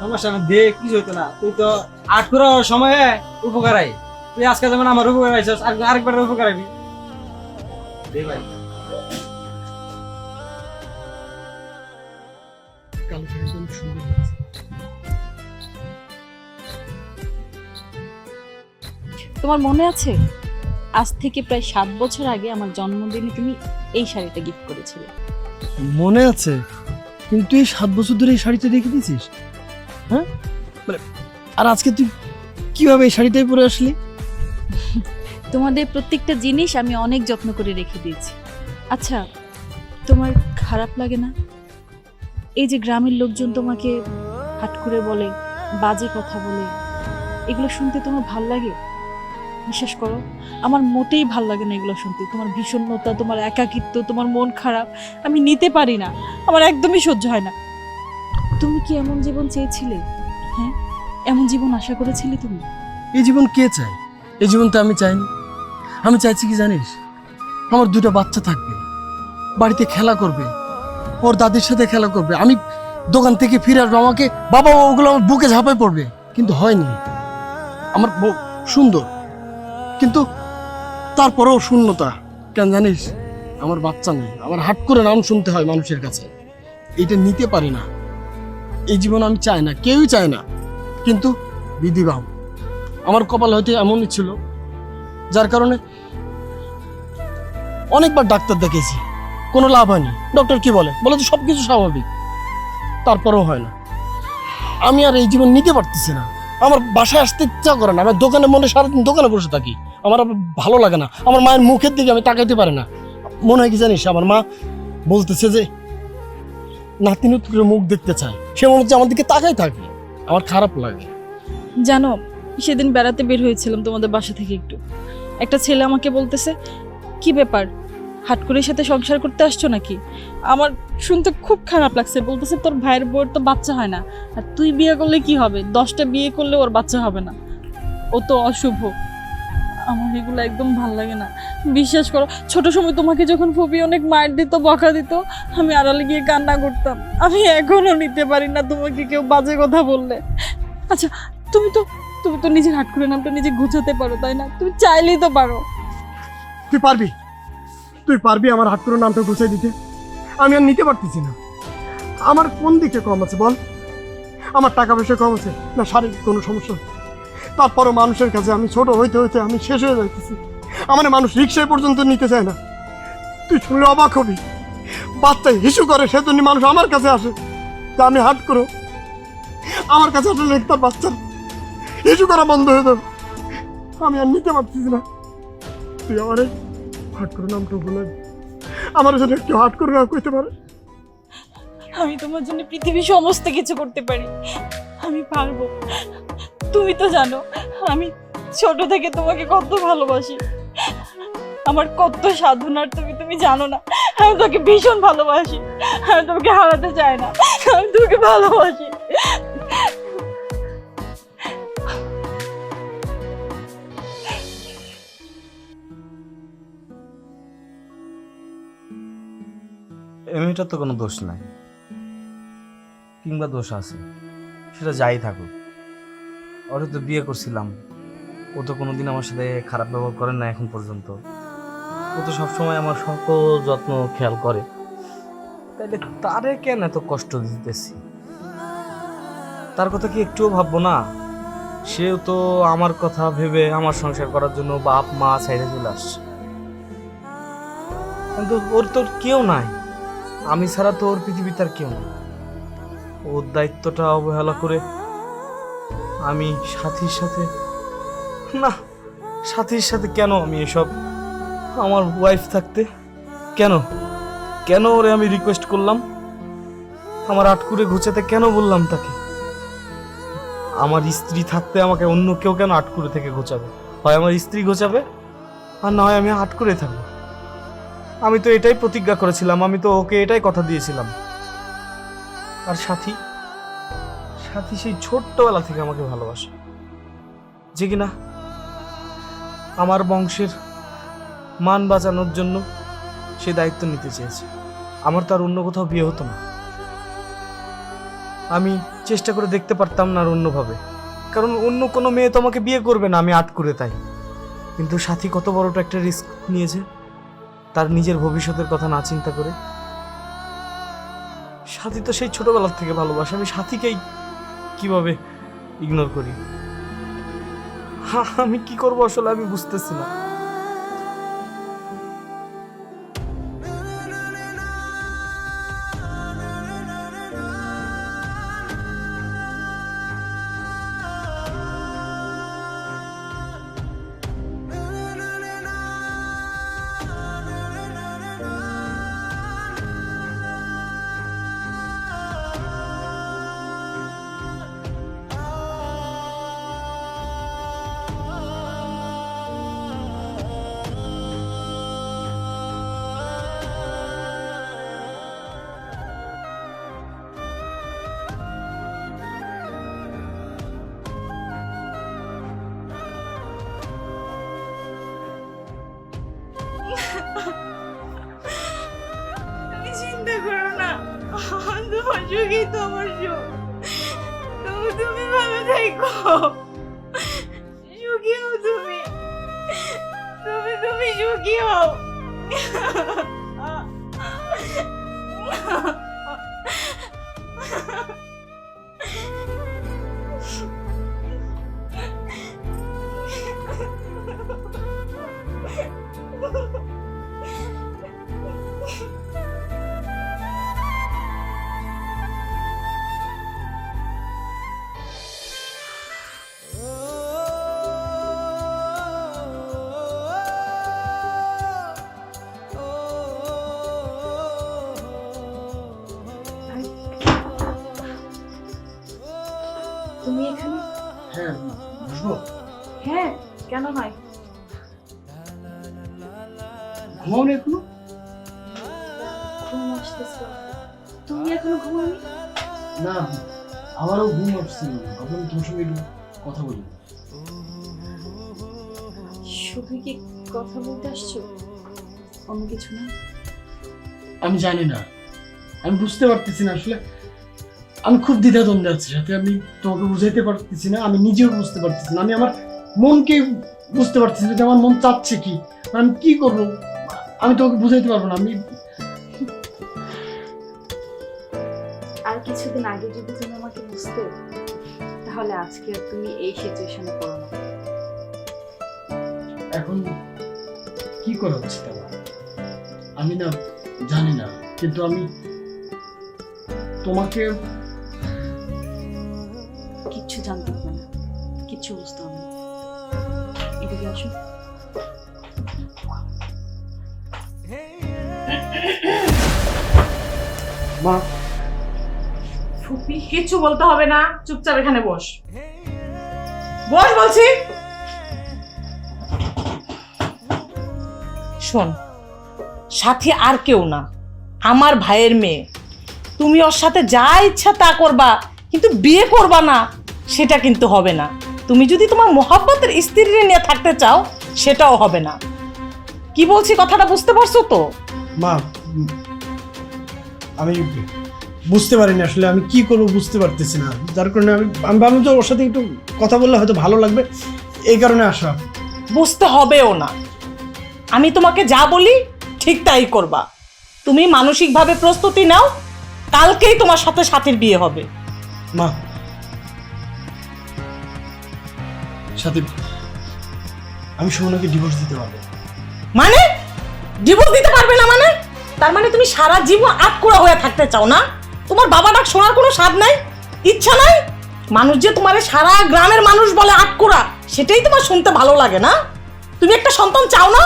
সমস্যা না, দেখ কিছু হইতো না। তুই তো আটকুরা সময়ে উপকার আই, তুই আজকে যেমন আমার উপকার আইছিস, আরেকবার উপকার আইবি। দে ভাই। তোমার মনে আছে আজ থেকে প্রায় 7 বছর আগে আমার জন্মদিনে তুমি এই শাড়িটা গিফট করেছিলে? মনে আছে, কিন্তু এই 7 বছর ধরে এই শাড়িটা রেখে দিয়েছিস? হ্যাঁ, মানে আর আজকে তুই কিভাবে এই শাড়িটাই পরে আসলি? তোমাদের প্রত্যেকটা জিনিস আমি অনেক যত্ন করে রেখে দিয়েছি। আচ্ছা তোমার খারাপ লাগে না এই যে গ্রামের লোকজন তোমাকে হাট করে বলে, বাজে কথা বলে, এগুলো শুনতে তোমার ভাল লাগে? বিশ্বাস করো আমার মোটেই ভাল লাগে না এগুলো শুনতে। তোমার ভীষণতা, তোমার একাকিত্ব, তোমার মন খারাপ আমি নিতে পারি না, আমার একদমই সহ্য হয় না। তুমি কি এমন জীবন চেয়েছিলে? হ্যাঁ, এমন জীবন আশা করেছিলে তুমি? এই জীবন কে চায়? এই জীবন তো আমি চাইনি। আমি চাইছি কি জানিস, আমার 2টা বাচ্চা থাকবে, বাড়িতে খেলা করবে, ওর দাদির সাথে খেলা করবে, আমি দোকান থেকে ফিরে আসবো, আমাকে বাবা ওগুলো আমার বুকে ঝাঁপায় পড়বে। কিন্তু হয়নি। আমার বউ সুন্দর, কিন্তু তারপরেও শূন্যতা। কেন জানিস? আমার বাচ্চা নেই, আমার হাট করে নাম শুনতে হয় মানুষের কাছে। এইটা নিতে পারি না। এই জীবন আমি চাই না, কেউই চায় না, কিন্তু বিধিবাম আমার কপাল হয়তো এমনই ছিল, যার কারণে অনেকবার ডাক্তার দেখেছি, কোনো লাভ হয়নি। ডক্টর কি বলে তো সবকিছু স্বাভাবিক, তারপরেও হয় না। আমি আর এই জীবন নিতে পারতেছি না। আমার বাসায় আসতে ইচ্ছা করে না, আমার দোকানে মনে সারাদিন দোকানে বসে থাকি, আমার ভালো লাগে না। আমার মায়ের মুখের দিকে আমি তাকাইতে পারি না। মনে হয় কি জানিস, আমার মা বলতেছে যে নাতি নতুনের মুখ দেখতে চায়, সে মনে হচ্ছে আমার দিকে তাকাই থাকে। আমার খারাপ লাগে। জানো সেদিন বেড়াতে বের হয়েছিলাম তোমাদের বাসা থেকে, একটা ছেলে আমাকে বলতেছে, কি ব্যাপার হাট করে সাথে সংসার করতে আসছো নাকি? আমার শুনতে খুব খারাপ লাগছে। বলতেছে তোর ভাইয়ের বউয়ের তো বাচ্চা হয় না, আর তুই বিয়ে করলে কি হবে? 10টা বিয়ে করলে ওর বাচ্চা হবে না, ও তো অশুভ। আমার এগুলো একদম ভাল লাগে না। বিশ্বাস করো, ছোট সময় তোমাকে যখন ফুপি অনেক মার দিত, বকা দিত, আমি আড়ালে গিয়ে কান্না করতাম। আমি এখনো নিতে পারি না তোমাকে কেউ বাজে কথা বললে। আচ্ছা, তুমি তো নিজের হাট করে নামটা নিজে গুছাতে পারো, তাই না? তুমি চাইলেই তো পারো। তুই পারবি আমার হাত করে নামটা গুছিয়ে দিতে? আমি আর নিতে পারতেছি না। আমার কোন দিকে কম আছে বল? আমার টাকা পয়সা কম আছে না শারীরিক কোনো সমস্যা? তারপরও মানুষের কাছে আমি ছোট হইতে হইতে আমি শেষ হয়ে যাইতেছি। আমার মানুষ রিক্সায় পর্যন্ত নিতে চায় না। তুই শুনলে অবাক হবি, বাচ্চা হিসু করে সেজন্য মানুষ আমার কাছে আসে। তা আমি হাট করো, আমার কাছে আসলে তার বাচ্চা হিসু করা বন্ধ হয়ে যাবে। আমি আর নিতে পারতেছি না। তুই আমার হাট করে নামটা বলে আমার জন্য একটু হাট করে না কইতে পারে? আমি তোমার জন্য পৃথিবীর সমস্ত কিছু করতে পারি, আমি পারবো। তুমি তো জানো আমি ছোট থেকে তোমাকে কত ভালোবাসি, আমার কত সাধনার তুমি জানো না। আমি তোকে ভীষণ ভালোবাসি, আমি তোমাকে হারাতে চাই না, আমি তোমাকে ভালোবাসি। এই মেয়েটার তো কোনো দোষ নাই, কিংবা দোষ আছে, সেটা যাই থাকুক। ওরে তো বিয়ে করছিলাম, ও তো কোনোদিন আমার সাথে খারাপ ব্যবহার করে না এখন পর্যন্ত। ও তো সবসময় আমার সকল যত্ন খেয়াল করে, তাইলে তারে কেন এত কষ্ট দিতেছি? তার কথা কি একটুও ভাববো না? সেও তো আমার কথা ভেবে আমার সংসার করার জন্য বাপ মা ছাইড়ে চলে আসছে, কিন্তু ওর তোর কেউ নাই, আমি ছাড়া তো ওর পৃথিবীতে আর কেউ নেই। ওর দায়িত্বটা অবহেলা করে আমি সাথীর সাথে কেন আমি এসব, আমার ওয়াইফ থাকতে কেন ওরে আমি রিকোয়েস্ট করলাম, আমার আটকুরে ঘুচাতে কেন বললাম তাকে? আমার স্ত্রী থাকতে আমাকে অন্য কেউ কেন আটকুরে থেকে ঘোচাবে? হয় আমার স্ত্রী ঘোচাবে, আর না হয় আমি আটকুরে থাকবো। আমি তো এটাই প্রতিজ্ঞা করেছিলাম, আমি তো ওকে এটাই কথা দিয়েছিলাম। আর সাথী সেই ছোট্টবেলা থেকে আমাকে ভালোবাসে, যে কিনা আমার বংশের মান বাঁচানোর জন্য সে দায়িত্ব নিতে চেয়েছে। আমার তো আর অন্য কোথাও বিয়ে হতো না, আমি চেষ্টা করে দেখতে পারতাম না আর অন্যভাবে, কারণ অন্য কোনো মেয়ে তো আমাকে বিয়ে করবে না, আমি আটকুরে তাই। কিন্তু সাথী কত বড়টা একটা রিস্ক নিয়েছে, তার নিজের ভবিষ্যতের কথা না চিন্তা করে। সাথী তো সেই ছোটবেলার থেকে ভালোবাসে, আমি সাথীকেই কিভাবে ইগনোর করি? আমি কি করবো আসলে আমি বুঝতেছি না। তুমি চিন্তা করো না, তোমার সুখই তো আমার সুখ। তুমি ভালো থেকো, সুখী হও তুমি সুখী হও। তুমি এখানে? হ্যাঁ, বুঝবো। হ্যাঁ, কেন নয়? ঘুমাও এখনো? ঘুম আসতেছে। তুমি এখনো ঘুমাওনি? না, আমারও ঘুম আসছিল, এখন তোমার সঙ্গে একটু কথা বলি। শুধু কি কথা বলতে আসছো, অন্য কিছু না? আমি জানি না, আমি বুঝতে পারতেছি না আসলে। আমি খুব দ্বিধাদ্বন্দ্বে আছি, সাথে আমি তোমাকে বুঝাইতে পারতেছি না, আমি নিজেও বুঝতে পারতেছি না। আমি আমার মনকে বুঝতে পারতেছি না যে আমার মন চাচ্ছে কি, আমি কি করব। আমি তোমাকে বুঝাইতে পারবো না। আমি আর কিছুদিন আগে যদি তুমি আমাকে বুঝতে, তাহলে আজকে আর তুমি এই সিচুয়েশনে পড়ো না। এখন কি করা উচিত আমার, আমি না জানি না, কিন্তু আমি তোমাকে কিচ্ছু জানতে হবে না, কিচ্ছু বুঝতে হবে না। এদিকে আসো। মা, ফুপি, কিচ্ছু বলতে হবে না, চুপচাপ এখানে বস। বস বলছি। শোন, সাথী আর কেউ না, আমার ভাইয়ের মেয়ে। তুমি ওর সাথে যা ইচ্ছা তা করবা, কিন্তু বিয়ে করবা না সেটা কিন্তু হবে না। তুমি যদি তোমার মোহাব্বতের স্ত্রী নিয়ে থাকতে চাও, সেটাও হবে না। কি বলছি কথাটা বুঝতে পারছো তো? মা, আমি বুঝতে পারিনি আসলে আমি কি করবো, বুঝতে পারতেছি না। যার কারণে আমি ভাবলাম যে ওর সাথে একটু কথা বললে হয়তো ভালো লাগবে, এই কারণে আসা। বুঝতে হবেও না, আমি তোমাকে যা বলি ঠিক তাই করবা। তুমি মানসিকভাবে প্রস্তুতি নাও, কালকেই তোমার সাথে সাথীর বিয়ে হবে। মা, সাথে আমি সুমনাকে ডিভোর্স দিতে পারবো। মানে ডিভোর্স দিতে পারবে না মানে? তার মানে তুমি সারা জীবন আটকুড়া হয়ে থাকতে চাও না? তোমার বাবা ডাক শোনার কোনো স্বাদ নাই, ইচ্ছা নাই? মানুষ যে তোমার সারা গ্রামের মানুষ বলে আটকুড়া, সেটাই তোমার শুনতে ভালো লাগে না? তুমি একটা সন্তান চাও না?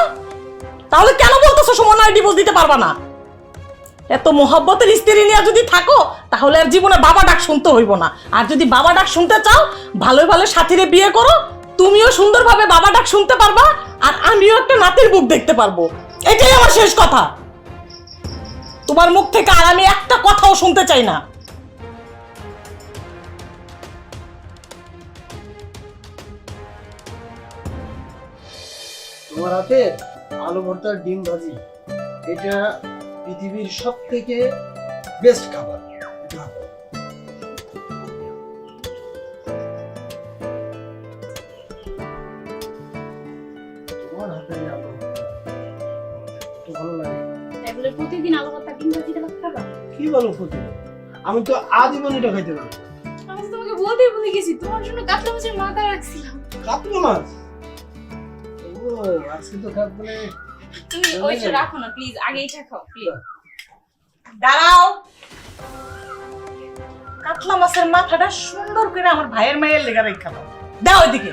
তাহলে কেন বলতেছো সুমনার ডিভোর্স দিতে পারবা না? এত মোহব্বতের স্ত্রী নিয়ে যদি থাকো, তাহলে আর জীবনে বাবা ডাক শুনতে হইব না। আর যদি বাবা ডাক শুনতে চাও, ভালো ভালো সাথীরে বিয়ে করো, তুমিও সুন্দরভাবে বাবা ডাক শুনতে পারবা, আর আমিও একটা নাতির মুখ দেখতে পারবো। এটাই আমার শেষ কথা। তোমার মুখ থেকে আর আমি একটা কথাও শুনতে চাই না। তোমার হাতে আলু ভর্তার ডিম ভাজি, এটা পৃথিবীর সব থেকে বেস্ট খাবার। তোমার হাতে আলু ভর্তা তো ভালো লাগে। তাহলে প্রতিদিন আলু ভর্তা ডিম ভাজি দিয়ে ভাত খাবা? কি বলো প্রতিদিন? আমি তো আজীবন এটা খাইতে পারবো। আমি তো তোমাকে বলতেই ভুলে গেছি, তোমার জন্য কাতলা মাছের মাথা রাখছিলাম। কাতলা মাছ? ও, আজকে তো কাতলা। তুমি ওইটা রাখো না প্লিজ, আগে এটা খাও প্লিজ। দাঁড়াও, কাতলা মাছের মাথাটা সুন্দর করে আমার ভাইয়ের মায়ের লেগে রেখা দাও। দাও ওইদিকে।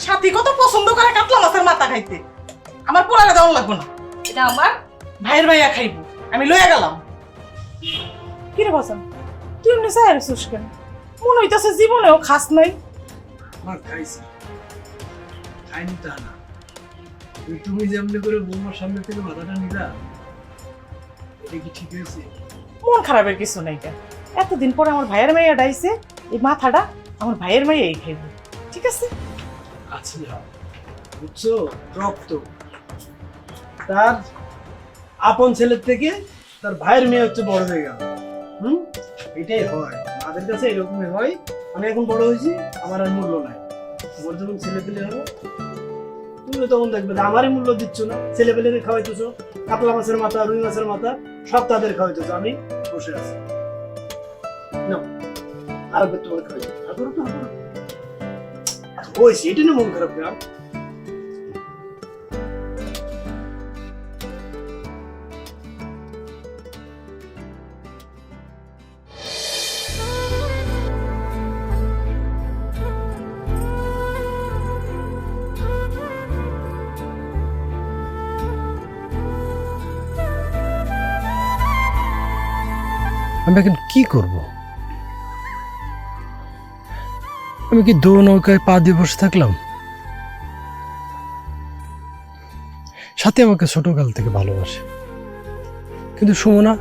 সাথী কত পছন্দ করে কাতলা মাছের মাথা খাইতে, আমার পোলারে দেওয়া লাগবে না। এটা আমার ভাইয়ের মাইয়া খাইব, আমি লইয়া গেলাম। কি রে বসান, তুই এমনি চাই রেছিস কেন? মনে হইতেছে জীবনেও খাস নাই। আমার খাইছি, খাইনি তা না। তুমি যেমনি করে বৌমার সামনে থেকে মাথাটা নিলা, এটা কি ঠিক হয়েছে? মন খারাপের কিছু নাই। কেন এতদিন পরে আমার ভাইয়ের মাইয়া ডাইছে, এই মাথাটা আমার ভাইয়ের মাইয়াই খাইব, ঠিক আছে? আচ্ছা, বুঝছো, রক্ত তার আপন ছেলের থেকে তার ভাইয়ের মেয়ে হচ্ছে বড় হয়ে গেল। এটাই হয়, আমাদের কাছে এরকমই হয়। আমি এখন বড় হয়েছি, আমার আর মূল্য নাই। তোমার যখন ছেলে পেলে হবে, তুমিও তখন দেখবে যে আমারই মূল্য দিচ্ছ না। ছেলে পেলে খাওয়াইতেছো, কাতলা মাছের মাথা, রুই মাছের মাথা সব তাদের খাওয়াইতেছো, আমি বসে আছি। না, আর তোমার খাওয়াই হয়েছে, এটা না মন খারাপ করে। আমি এখন কি করব? আমি কি দো নৌকায় পা দিয়ে বসে থাকলাম? সাথে আমাকে ছোটকাল থেকে ভালোবাসে, কিন্তু সুমনা,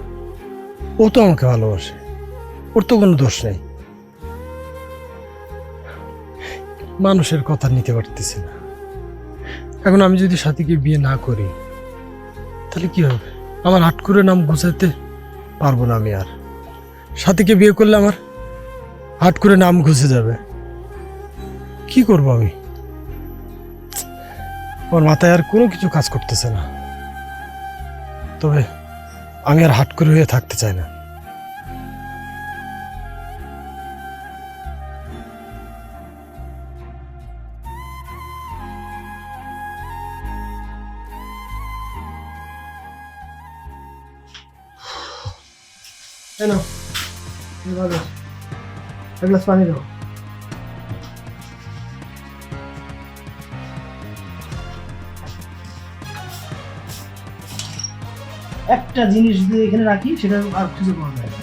ও তো আমাকে ভালোবাসে, ওর তো কোনো দোষ নেই। মানুষের কথা নিতে পারতেছি না। এখন আমি যদি সাথীকে বিয়ে না করি তাহলে কি হবে? আমার হাট করে নাম গুছাতে পারবো না আমি আর। সাথীকে বিয়ে করলে আমার হাট করে নাম ঘুষে যাবে। কি করব আমি? আমার মাথায় আর কোনো কিছু কাজ করতেছে না। তবে আমি আর হাট করে হয়ে থাকতে চাই না। এক গ্লাস পানি দাও। একটা জিনিস যদি এখানে রাখি সেটা আর খুঁজে পাওয়া যায় না।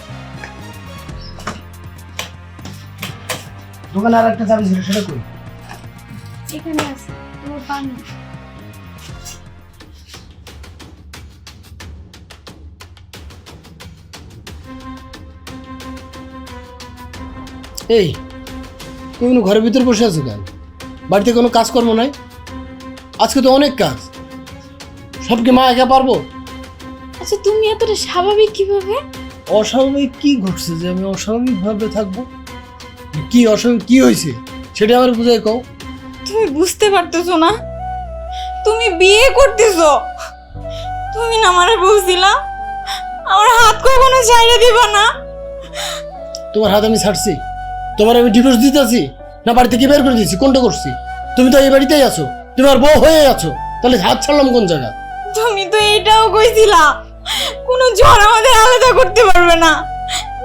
দোকানে আর একটা চাবি ছিল, সেটা কই? এখানে আছে তোমার পানি। এই তুমি কোনো ঘরের ভিতর বসে আছো কেন? বাড়িতে কোনো কাজকর্ম নাই? আজকে তো অনেক কাজ, সবকে মা একা পারবো? আচ্ছা তুমি এতটা স্বাভাবিক কিভাবে? অস্বাভাবিক কি ঘটছে যে আমি অস্বাভাবিক ভাবে থাকবো? কি অস্বাভাবিক কি হয়েছে সেটা আমার বুঝাই কও। তুমি বুঝতে পারতেছো না? তুমি বিয়ে করতেছো। তুমি না আমারে বলছিলা আমার হাত কখনো ছাইড়া দিবা না। তোমার হাত আমি ছাড়ছি? তোমার আমি ডিভোর্স দিতেছি না বাড়ি থেকে বের করে দিয়েছি? কোনটা করছি? তুমি তো এই বাড়িতেই আছো, তুমি আর বউ হয়ে আছো, তাহলে হাত ছাড়লাম কোন জায়গা? তুমি তো এটাও কইছিলা কোনো ঝড় আমাদের আলাদা করতে পারবে না,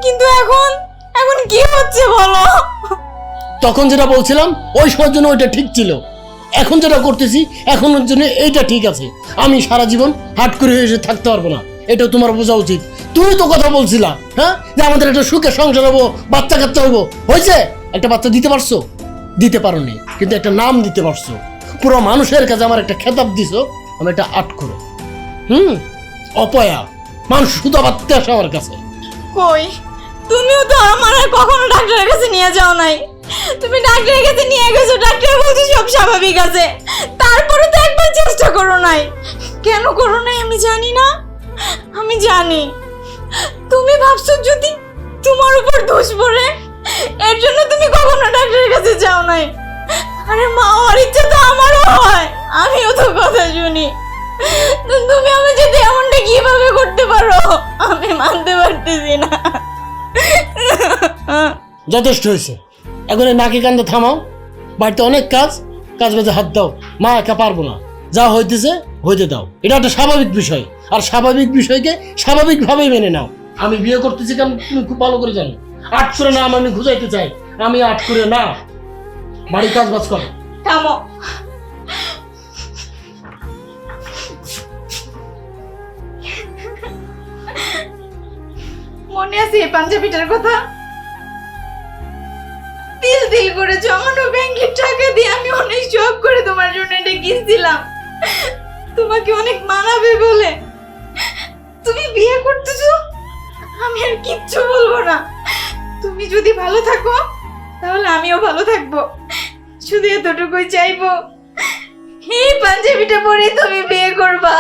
কিন্তু এখন এখন কি হচ্ছে বলো? তখন যেটা বলছিলাম ওই সময়ের জন্য ওইটা ঠিক ছিল, এখন যেটা করতেছি এখনের জন্য এইটা ঠিক আছে। আমি সারা জীবন হাট করে এসে থাকতে পারবো না, এটাও তোমার বোঝা উচিত। তুমি তো কথা বলছিলা হ্যাঁ যে আমাদের একটা সুখে সংসার হবো, বাচ্চা কাচ্চা হবো, হয়েছে? একটা বাচ্চা দিতে পারছো? দিতে পারোনি, কিন্তু একটা নাম দিতে পারছো। পুরো মানুষের কাছে আমার একটা খেতাব দিছো, আমি একটা আট করে অপয়া মানুষ সুতা বাঁধতে আসে আমার কাছে। কই তুমিও তো আমার আর কখনো ডাক্তারের কাছে নিয়ে যাও নাই। তুমি ডাক্তারের কাছে নিয়ে গেছো, ডাক্তার বলছে সব স্বাভাবিক আছে, তারপরে তো একবার চেষ্টা করো নাই। কেন করো নাই আমি জানি না, আমি জানি। তুমি ভাবছো যদি তোমার উপর দোষ পড়ে এর জন্য তুমি কখনো ডাক্তারের কাছে যাও নাই। আরে মা হওয়ার ইচ্ছা তো আমারও হয়, আমিও তো কথা শুনি। তুমি আমি যদি এমনটা কিভাবে করতে পারো আমি মানতে পারতেছি না। যথেষ্ট হয়েছে, এখন এই নাকি কান্দে থামাও। বাড়িতে অনেক কাজ, কাজ বাজে হাত দাও। মা একা পারবো না, যা হইতেছে হইতে দাও, এটা একটা স্বাভাবিক বিষয়। আর স্বাভাবিক বিষয়কে স্বাভাবিকভাবেই মেনে নাও। আমি বিয়ে করতেছি কেন তুমি খুব ভালো করে জানো। আট করে না আমি খুঁজাইতে চাই, আমি আট করে না। বাড়ির কাজ বাজ করো। থামো, মনে আছে এই পাঞ্জাবিটার কথা? তিল তিল করে জমানো ব্যাংকের টাকা দিয়ে আমি অনেক শখ করে তোমার জন্য এটা কিনছিলাম, তোমাকে অনেক মানাবে বলে। তুমি বিয়ে করতেছো, আমি আর কিচ্ছু বলবো না। তুমি যদি ভালো থাকো তাহলে আমিও ভালো থাকবো, শুধু এতটুকুই চাইবো এই পাঞ্জাবিটা পরে তুমি বিয়ে করবা।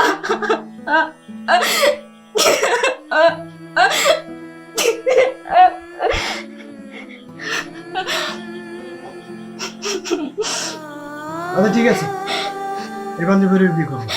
আচ্ছা ঠিক আছে, এই পাঞ্জাবির বিয়ে করবো।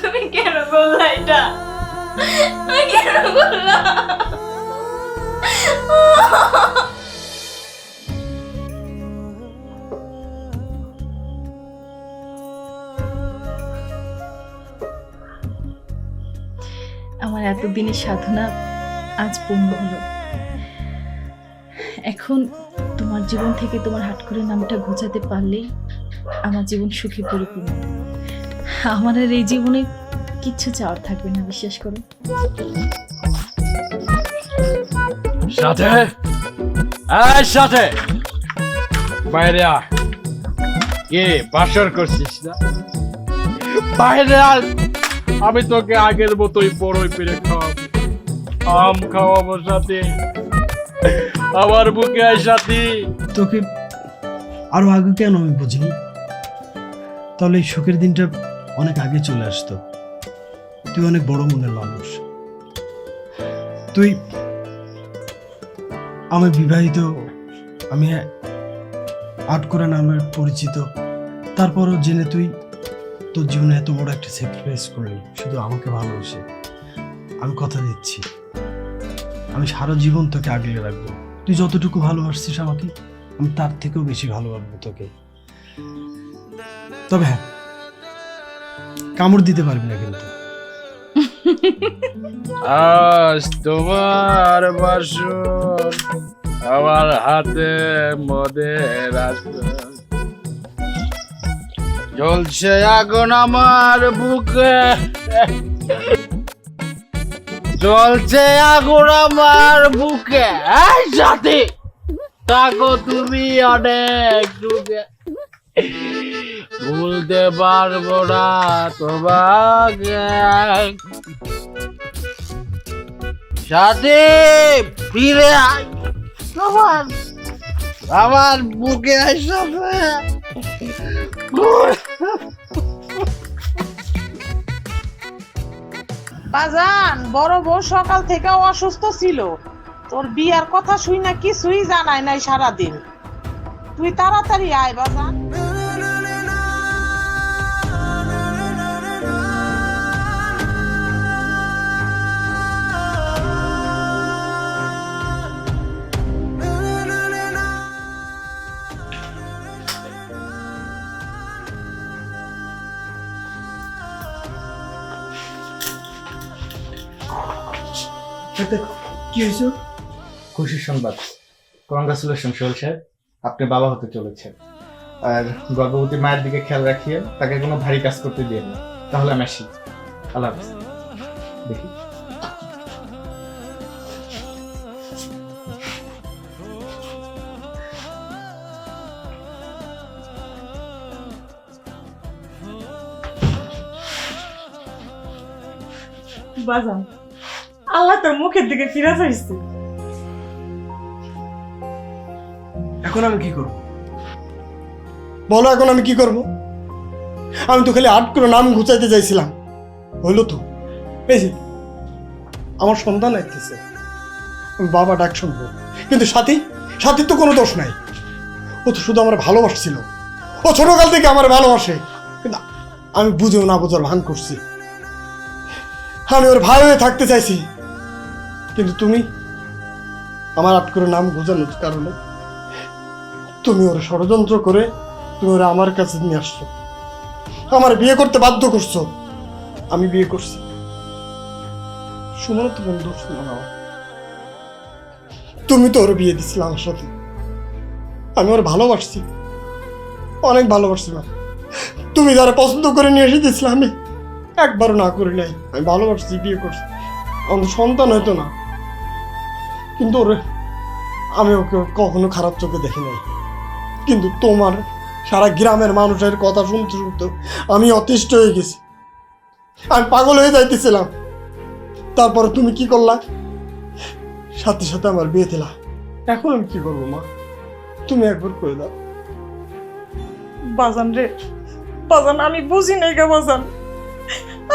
তুমি কেন বললা এটা? কেন বললা? আমার এতদিনের সাধনা আজ পূর্ণ হলো। এখন তোমার জীবন থেকে তোমার হাট করে নামটা ঘোচাতে পারলেই আমার জীবন সুখে পরিপূর্ণ। আমার আর এই জীবনে কিচ্ছু চাওয়ার থাকবে না, বিশ্বাস করো। সাথে সাথে বাইরে আ। কে বাসর করছিস না? বাইরে আয়, আমি তোকে আগের মতোই বড়ই পেরে খাওয়াবো, আম খাওয়াবো সাথে, আমার বুকে আয় সাথী। তোকে আরো আগে কেন আমি বুঝিনি? তাহলে এই সুখের দিনটা অনেক আগে চলে আসতো। তুই অনেক বড় মনের মানুষ। তুই আমি বিবাহিত, আমি আটকরা নামে পরিচিত, তারপরও জেনে তুই তোর জীবনে এত বড় একটা স্যাক্রিফাইস করলি শুধু আমাকে ভালোবেসে। আমি কথা দিচ্ছি, আমি সারা জীবন তোকে আগলে রাখবো। তুই যতটুকু ভালোবাসছিস আমাকে, আমি তার থেকেও বেশি ভালোবাসবো তোকে। তবে হ্যাঁ, কামড় দিতে পারবি না কিন্তু। আজ তোমার বাসর আমার হাতে মদের আসর, জ্বলছে আগুন আমার বুকে, জ্বলছে আগুন আমার বুকে। এই সাথী, থাকো তুমি অনেক সুখে, ভুলতে পারবো না তোমাকে। সাথী ফিরে আয়, আমার বুকে আসবে। বাজান, বড় বউ সকাল থেকে অসুস্থ ছিল, তোর বিয়ার কথা শুই না কিছুই জানাই নাই সারাদিন। তুই তাড়াতাড়ি আয় বাজান। কি হয়েছে? খুশির সংবাদ, কংগ্রাচুলেশন সোহেল সাহেব, আপনি বাবা হতে চলেছেন। আর গর্ভবতী মায়ের দিকে খেয়াল রাখিয়ে তাকে কোনো ভারী কাজ করতে দিয়ে না। তাহলে আমি আসি, আল্লাহ হাফেজ। দেখি বাজান, আল্লাহ তোর মুখের দিকে ফিরে চাইছে। এখন আমি কি করব? বলো এখন আমি কি করব? আমি তো খালি আট করে নাম ঘুচাইতে চাইছিলাম, হইলো তো। এই যে আমার সন্তান আসতেছে, আমি বাবা ডাক শুনবো, কিন্তু সাথীর তো কোনো দোষ নাই। ও তো শুধু আমার ভালোবাসছিল, ও ছোটকাল থেকে আমার ভালোবাসে, কিন্তু আমি বুঝেও না বোঝার ভান করছি। আমি ওর ভাই হয়ে থাকতে চাইছি, কিন্তু তুমি আমার আট করে নাম ঘুচানোর কারণে তুমি ওরা ষড়যন্ত্র করে তুমি ওরা আমার কাছে নিয়ে আসছো, আমার বিয়ে করতে বাধ্য করছো। আমি বিয়ে করছি, সুমন তো কোনো দোষ ছিল না। তুমি তো ওর বিয়ে দিছিলে আমার সাথে, আমি ওর ভালোবাসছি, অনেক ভালোবাসছিলাম। তুমি যারা পছন্দ করে নিয়ে এসে দিয়েছিলে, আমি একবারও না করি নাই। আমি ভালোবাসছি, বিয়ে করছি, আমাদের সন্তান হয়তো না, কিন্তু ওরে আমি ওকে কখনো খারাপ চোখে দেখি নাই। কিন্তু তোমার সারা গ্রামের মানুষের কথা শুনতে শুনতে আমি অতিষ্ঠ হয়ে গেছি, আমি পাগল হয়ে যাইতেছিলাম। তারপরে তুমি কি করলা? সাথে সাথে আমার বিয়ে দিলা। এখন আমি কি করবো মা, তুমি একবার করে দাও। বাজান রে, বাজান আমি বুঝি নাই গা বাজান,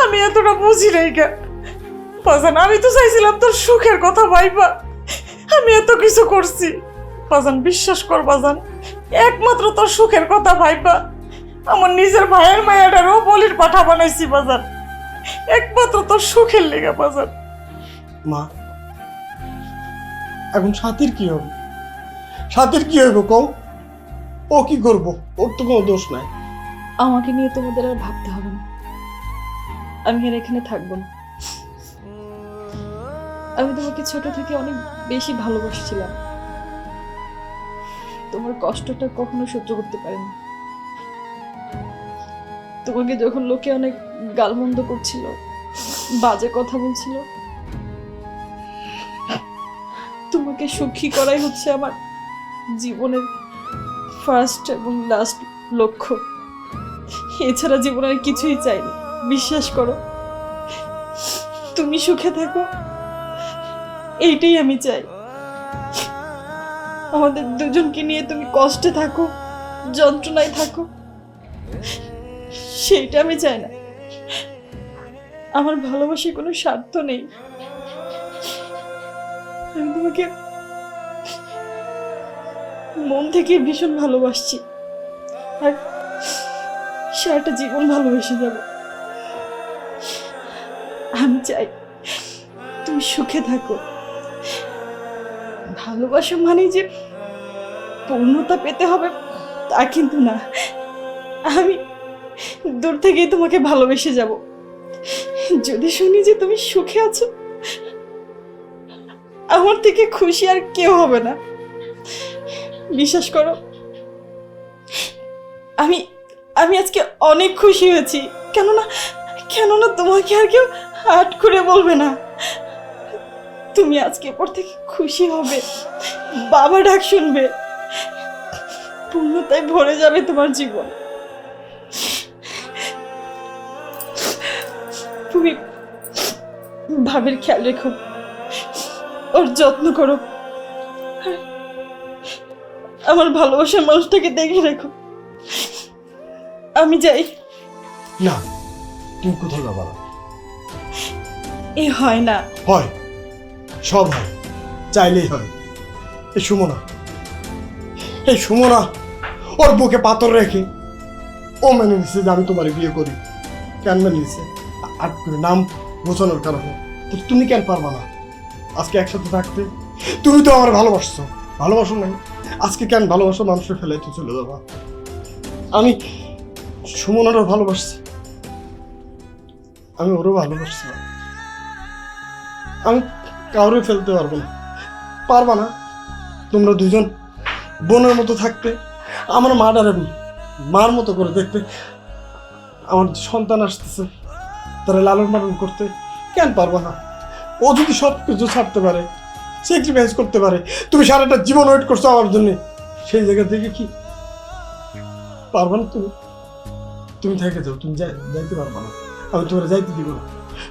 আমি এতটা বুঝি নাই গা বাজান। আমি তো চাইছিলাম তোর সুখের কথা ভাইবা, আমি এত কিছু করছি বাজান। বিশ্বাস কর বাজান, একমাত্র তোর সুখের কথা ভাইবা আমার নিজের ভাইয়ের মায়াটারও বলির পাঠা বানাইছি বাজান, একমাত্র তোর সুখের লেগে বাজান। মা এখন সাথীর কি হবে? সাথীর কি হইব কও? ও কি করবো? ওর তো কোনো দোষ নাই। আমাকে নিয়ে তোমাদের আর ভাবতে হবে না, আমি আর এখানে থাকবো না। আমি তোমাকে ছোট থেকে অনেক বেশি ভালোবাসছিলাম, তোমার কষ্টটা কখনো সহ্য করতে পারিনি। তোমাকে যখন লোকে অনেক গালমন্দ করছিল, বাজে কথা বলছিল, তোমাকে সুখী করাই হচ্ছে আমার জীবনের ফার্স্ট এবং লাস্ট লক্ষ্য। এছাড়া জীবনের কিছুই চাইনি। বিশ্বাস করো, তুমি সুখে থাকো, এইটাই আমি চাই। আমাদের দুজনকে নিয়ে তুমি কষ্টে থাকো, যন্ত্রণায় থাকো, সেইটা আমি চাই না। আমার ভালোবাসার কোনো স্বার্থ নেই। আমি তোমাকে মন থেকে ভীষণ ভালোবাসছি, আর সারাটা জীবন ভালোবেসে যাব। আমি চাই তুমি সুখে থাকো। ভালোবাসা মানে যে পূর্ণতা পেতে হবে তা কিন্তু না। আমি দূর থেকেই তোমাকে ভালোবেসে যাব। যদি শুনি যে তুমি সুখে আছো, আমার থেকে খুশি আর কেউ হবে না। বিশ্বাস করো, আমি আমি আজকে অনেক খুশি হয়েছি। কেননা তোমাকে আর কেউ আট করে বলবে না। তুমি আজকে পর থেকে খুশি হবে, বাবা ডাক শুনবে, পূর্ণতায় ভরে যাবে তোমার জীবন। তুমি ভাবের খেয়াল রেখো, ওর যত্ন করো, আমার ভালোবাসার মানুষটাকে দেখে রেখো। আমি যাই। না, তুমি কোথাও যাবা না। এ হয় না। হয়, সব হয়, চাইলেই হয়। এই সুমনা ওর বুকে পাথর রেখে ও মেনে নিচ্ছে যে আমি তোমার বিয়ে করি। কেন মেনে নিচ্ছে? আট করে নাম বোঝানোর কারণে। কিন্তু তুমি কেন পারবা না আজকে একসাথে থাকতে? তুমি তো আমার ভালোবাসো নাই, আজকে কেন ভালোবাসো মানুষের ফেলাইতে চলে যাবা? আমি সুমনারও ভালোবাসছি, আমি ওরও ভালোবাসছিলাম। আমি কাউরে ফেলতে পারবা না। তোমরা দুজন বোনের মতো থাকতে, আমার মার মতো করে দেখতে, আমার সন্তান আসতেছে তারা লালন পালন করতে কেন পারবা না? ও যদি সব কিছু ছাড়তে পারে, স্যাক্রিফাইস করতে পারে, তুমি সারাটা জীবন ওয়েট করছো আমার জন্য, সেই জায়গা থেকে কি পারবা না? তুমি থেকে যাও, তুমি যাইতে পারবা না, আমি তোমার যাইতে দিব না।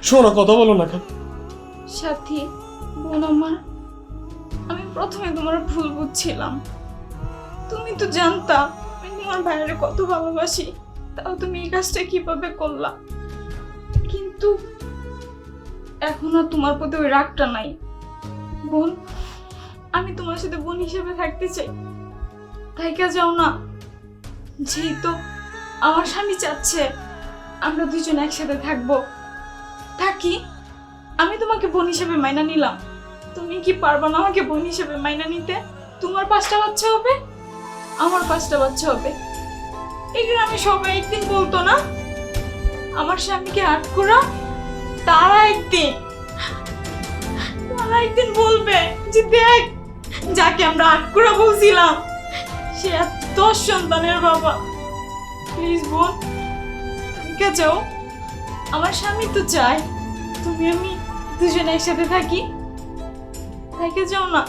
শোনো, কথা বলো না কেন? সাথী, বোন আমার, আমি প্রথমে তোমার ভুল বুঝছিলাম। তুমি তো জানতা আমি তোমার ভাইয়ের কত ভালোবাসি, তাও তুমি এই কাজটা কিভাবে করলা। কিন্তু এখন আর তোমার প্রতি ওই রাগটা নাই। বোন, আমি তোমার সাথে বোন হিসেবে থাকতে চাই। থাইকা যাও না। যেহেতু আমার স্বামী চাচ্ছে আমরা দুজন একসাথে থাকবো, থাকি। আমি তোমাকে বোন হিসেবে মাইনা নিলাম, তুমি কি পারবা না আমাকে বোন হিসেবে মাইনা নিতে? তোমার 5টা বাচ্চা হবে, আমার 5টা বাচ্চা হবে। এই গ্রামে সবাই একদিন বলতো না আমার স্বামীকে আট করা, তারা একদিন বলবে যে দেখ, যাকে আমরা আট করা বলছিলাম সে 10 সন্তানের বাবা। প্লিজ বোন, তুমি কে যাও। আমার স্বামী তো চায় তুমি আমি দুজনে একসাথে থাকি, যাও না।